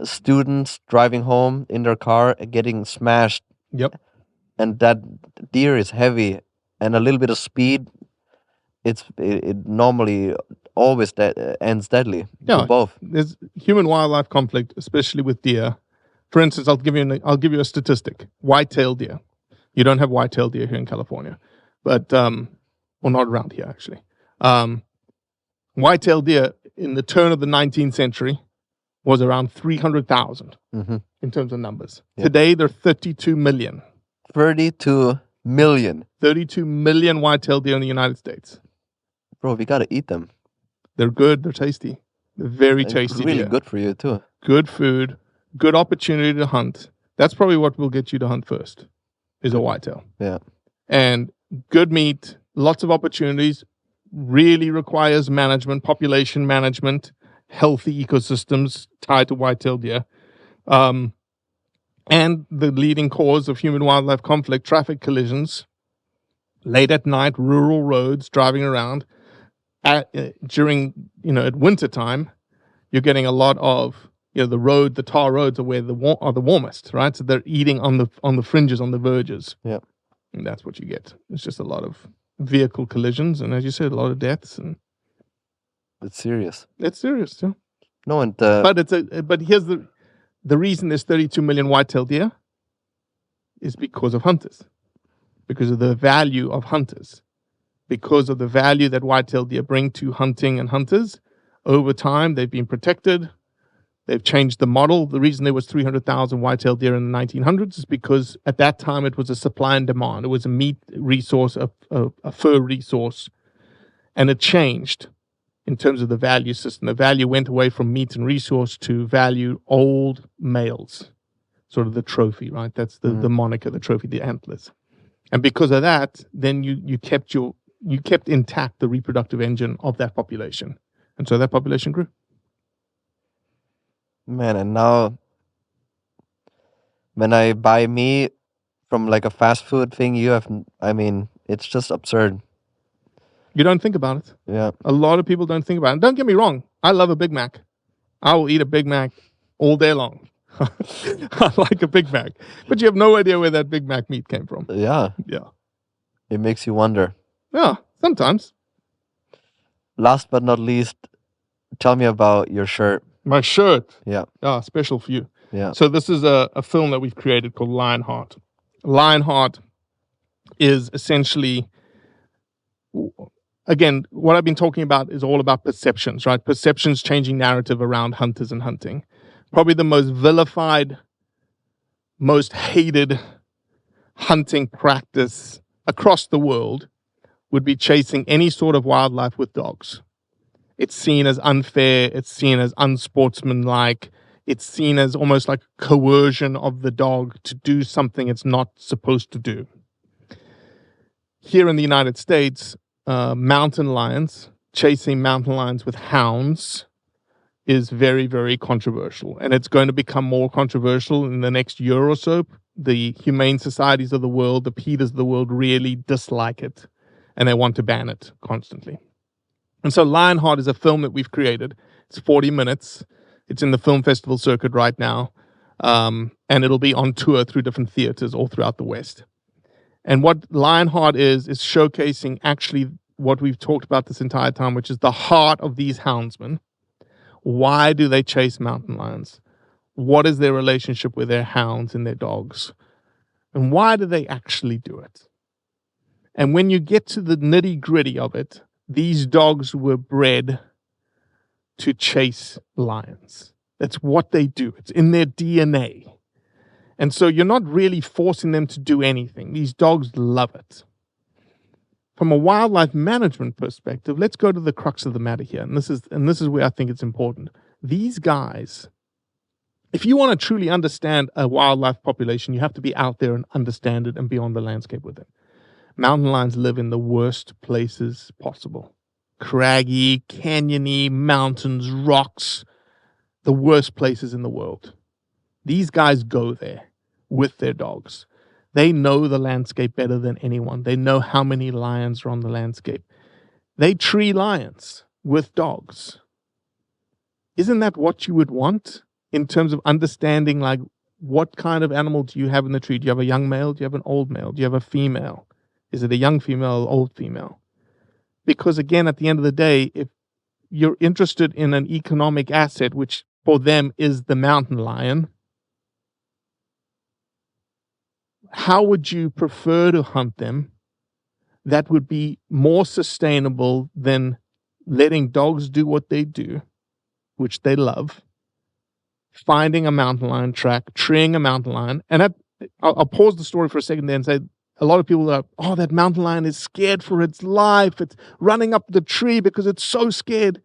students driving home in their car getting smashed. Yep. And that deer is heavy, and a little bit of speed, it normally always ends deadly. For both. There's human wildlife conflict, especially with deer. For instance, I'll give you a statistic. White-tailed deer. You don't have white-tailed deer here in California, but well, not around here actually. White-tailed deer in the turn of the 19th century was around 300,000 in terms of numbers. Yep. Today, they're 32 million. 32 million. 32 million white-tailed deer in the United States. Bro, we gotta eat them. They're good. They're tasty. They're very tasty. Really deer. Good for you too. Good food. Good opportunity to hunt. That's probably what will get you to hunt first. is a whitetail. Yeah. And good meat, lots of opportunities, really requires management, population management, healthy ecosystems tied to whitetail deer. And the leading cause of human-wildlife conflict, traffic collisions, late at night, rural roads, driving around. During, at winter time, you're getting a lot of, the tar roads are where are the warmest, right? So they're eating on the fringes, on the verges. Yeah. And that's what you get. It's just a lot of vehicle collisions, and as you said, a lot of deaths. And it's serious. It's serious, yeah. No, and but here's the reason there's 32 million white-tailed deer is because of hunters, because of the value of hunters, because of the value that white-tailed deer bring to hunting and hunters. Over time, they've been protected. They've changed the model. The reason there was 300,000 white-tailed deer in the 1900s is because at that time it was a supply and demand. It was a meat resource, a fur resource, and it changed in terms of the value system. The value went away from meat and resource to value old males, sort of the trophy, right? That's the moniker, the trophy, the antlers. And because of that, then you kept intact the reproductive engine of that population. And so that population grew. Man, and now when I buy meat from like a fast food thing, it's just absurd. You don't think about it. Yeah. A lot of people don't think about it. Don't get me wrong. I love a Big Mac. I will eat a Big Mac all day long. I like a Big Mac. But you have no idea where that Big Mac meat came from. Yeah. Yeah. It makes you wonder. Yeah, sometimes. Last but not least, tell me about your shirt. My shirt. Yeah. Ah, special for you. Yeah. So this is a film that we've created called Lionheart. Lionheart is essentially, again, what I've been talking about is all about perceptions, right? Perceptions changing narrative around hunters and hunting. Probably the most vilified, most hated hunting practice across the world would be chasing any sort of wildlife with dogs. It's seen as unfair. It's seen as unsportsmanlike. It's seen as almost like coercion of the dog to do something it's not supposed to do. Here in the United States, mountain lions, chasing mountain lions with hounds is very, very controversial. And it's going to become more controversial in the next year or so. The humane societies of the world, the PETAs of the world really dislike it. And they want to ban it constantly. And so Lionheart is a film that we've created. It's 40 minutes. It's in the film festival circuit right now. And it'll be on tour through different theaters all throughout the West. And what Lionheart is showcasing actually what we've talked about this entire time, which is the heart of these houndsmen. Why do they chase mountain lions? What is their relationship with their hounds and their dogs? And why do they actually do it? And when you get to the nitty-gritty of it, these dogs were bred to chase lions. That's what they do. It's in their DNA. And so you're not really forcing them to do anything. These dogs love it. From a wildlife management perspective, let's go to the crux of the matter here. And this is where I think it's important. These guys, if you want to truly understand a wildlife population, you have to be out there and understand it and be on the landscape with it. Mountain lions live in the worst places possible. Craggy, canyony, mountains, rocks, the worst places in the world. These guys go there with their dogs. They know the landscape better than anyone. They know how many lions are on the landscape. They tree lions with dogs. Isn't that what you would want in terms of understanding, like, what kind of animal do you have in the tree? Do you have a young male? Do you have an old male? Do you have a female? Is it a young female or old female? Because again, at the end of the day, if you're interested in an economic asset, which for them is the mountain lion, how would you prefer to hunt them that would be more sustainable than letting dogs do what they do, which they love, finding a mountain lion track, treeing a mountain lion? And I'll pause the story for a second there and say, a lot of people are, oh, that mountain lion is scared for its life. It's running up the tree because it's so scared.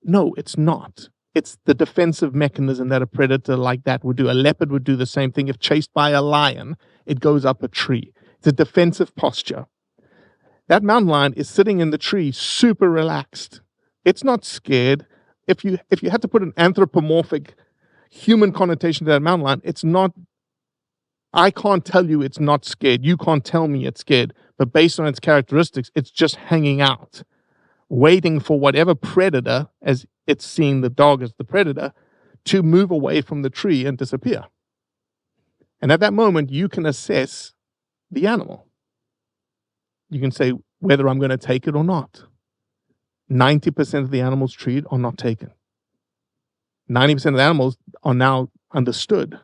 No, it's not. It's the defensive mechanism that a predator like that would do. A leopard would do the same thing. If chased by a lion, it goes up a tree. It's a defensive posture. That mountain lion is sitting in the tree, super relaxed. It's not scared. If you had to put an anthropomorphic human connotation to that mountain lion, it's not. I can't tell you it's not scared. You can't tell me it's scared. But based on its characteristics, it's just hanging out, waiting for whatever predator, as it's seeing the dog as the predator, to move away from the tree and disappear. And at that moment, you can assess the animal. You can say whether I'm going to take it or not. 90% of the animals treated are not taken. 90% of the animals are now understood.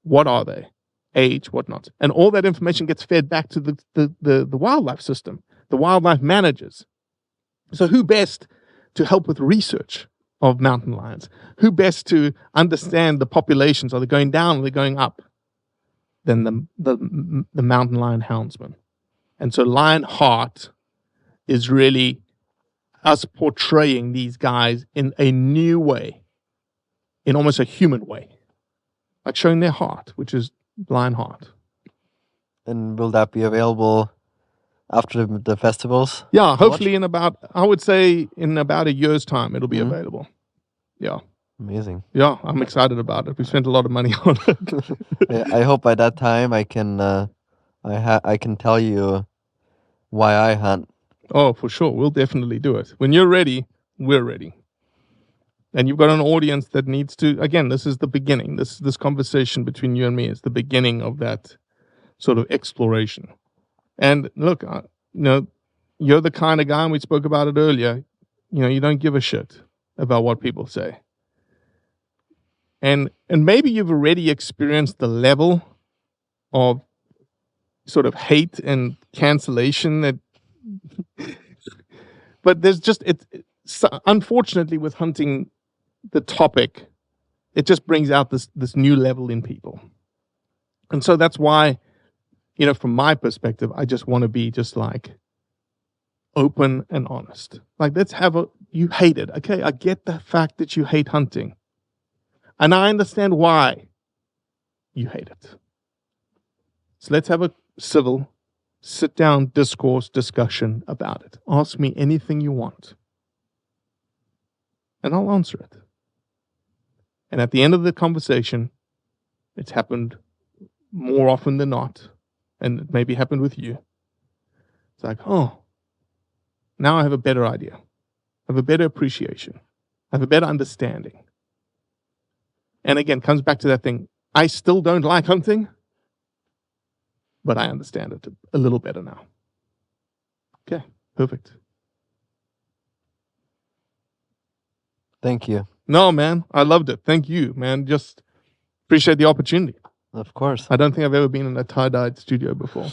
What are they? Age, whatnot. And all that information gets fed back to the wildlife system, the wildlife managers. So who best to help with research of mountain lions? Who best to understand the populations? Are they going down? Are they going up? Than the mountain lion houndsman. And so Lionheart is really us portraying these guys in a new way, in almost a human way, like showing their heart, which is Lionheart. And will that be available after the festivals? Yeah, hopefully in about a year's time, it'll be available. Yeah. Amazing. Yeah, I'm excited about it. We spent a lot of money on it. I hope by that time I can tell you why I hunt. Oh, for sure. We'll definitely do it. When you're ready, we're ready. And you've got an audience that needs to, again, this is the beginning. This conversation between you and me is the beginning of that sort of exploration. And look, you're the kind of guy, and we spoke about it earlier, you don't give a shit about what people say. And maybe you've already experienced the level of sort of hate and cancellation that but there's just unfortunately with hunting the topic, it just brings out this new level in people. And so that's why, from my perspective, I just want to be just like open and honest. Like, you hate it. Okay, I get the fact that you hate hunting. And I understand why you hate it. So let's have a civil, sit-down discussion about it. Ask me anything you want. And I'll answer it. And at the end of the conversation, it's happened more often than not, and it maybe happened with you. It's like, oh, now I have a better idea. I have a better appreciation. I have a better understanding. And again, comes back to that thing. I still don't like hunting, but I understand it a little better now. Okay, perfect. Thank you. No, man, I loved it. Thank you, man. Just appreciate the opportunity. Of course. I don't think I've ever been in a tie-dyed studio before.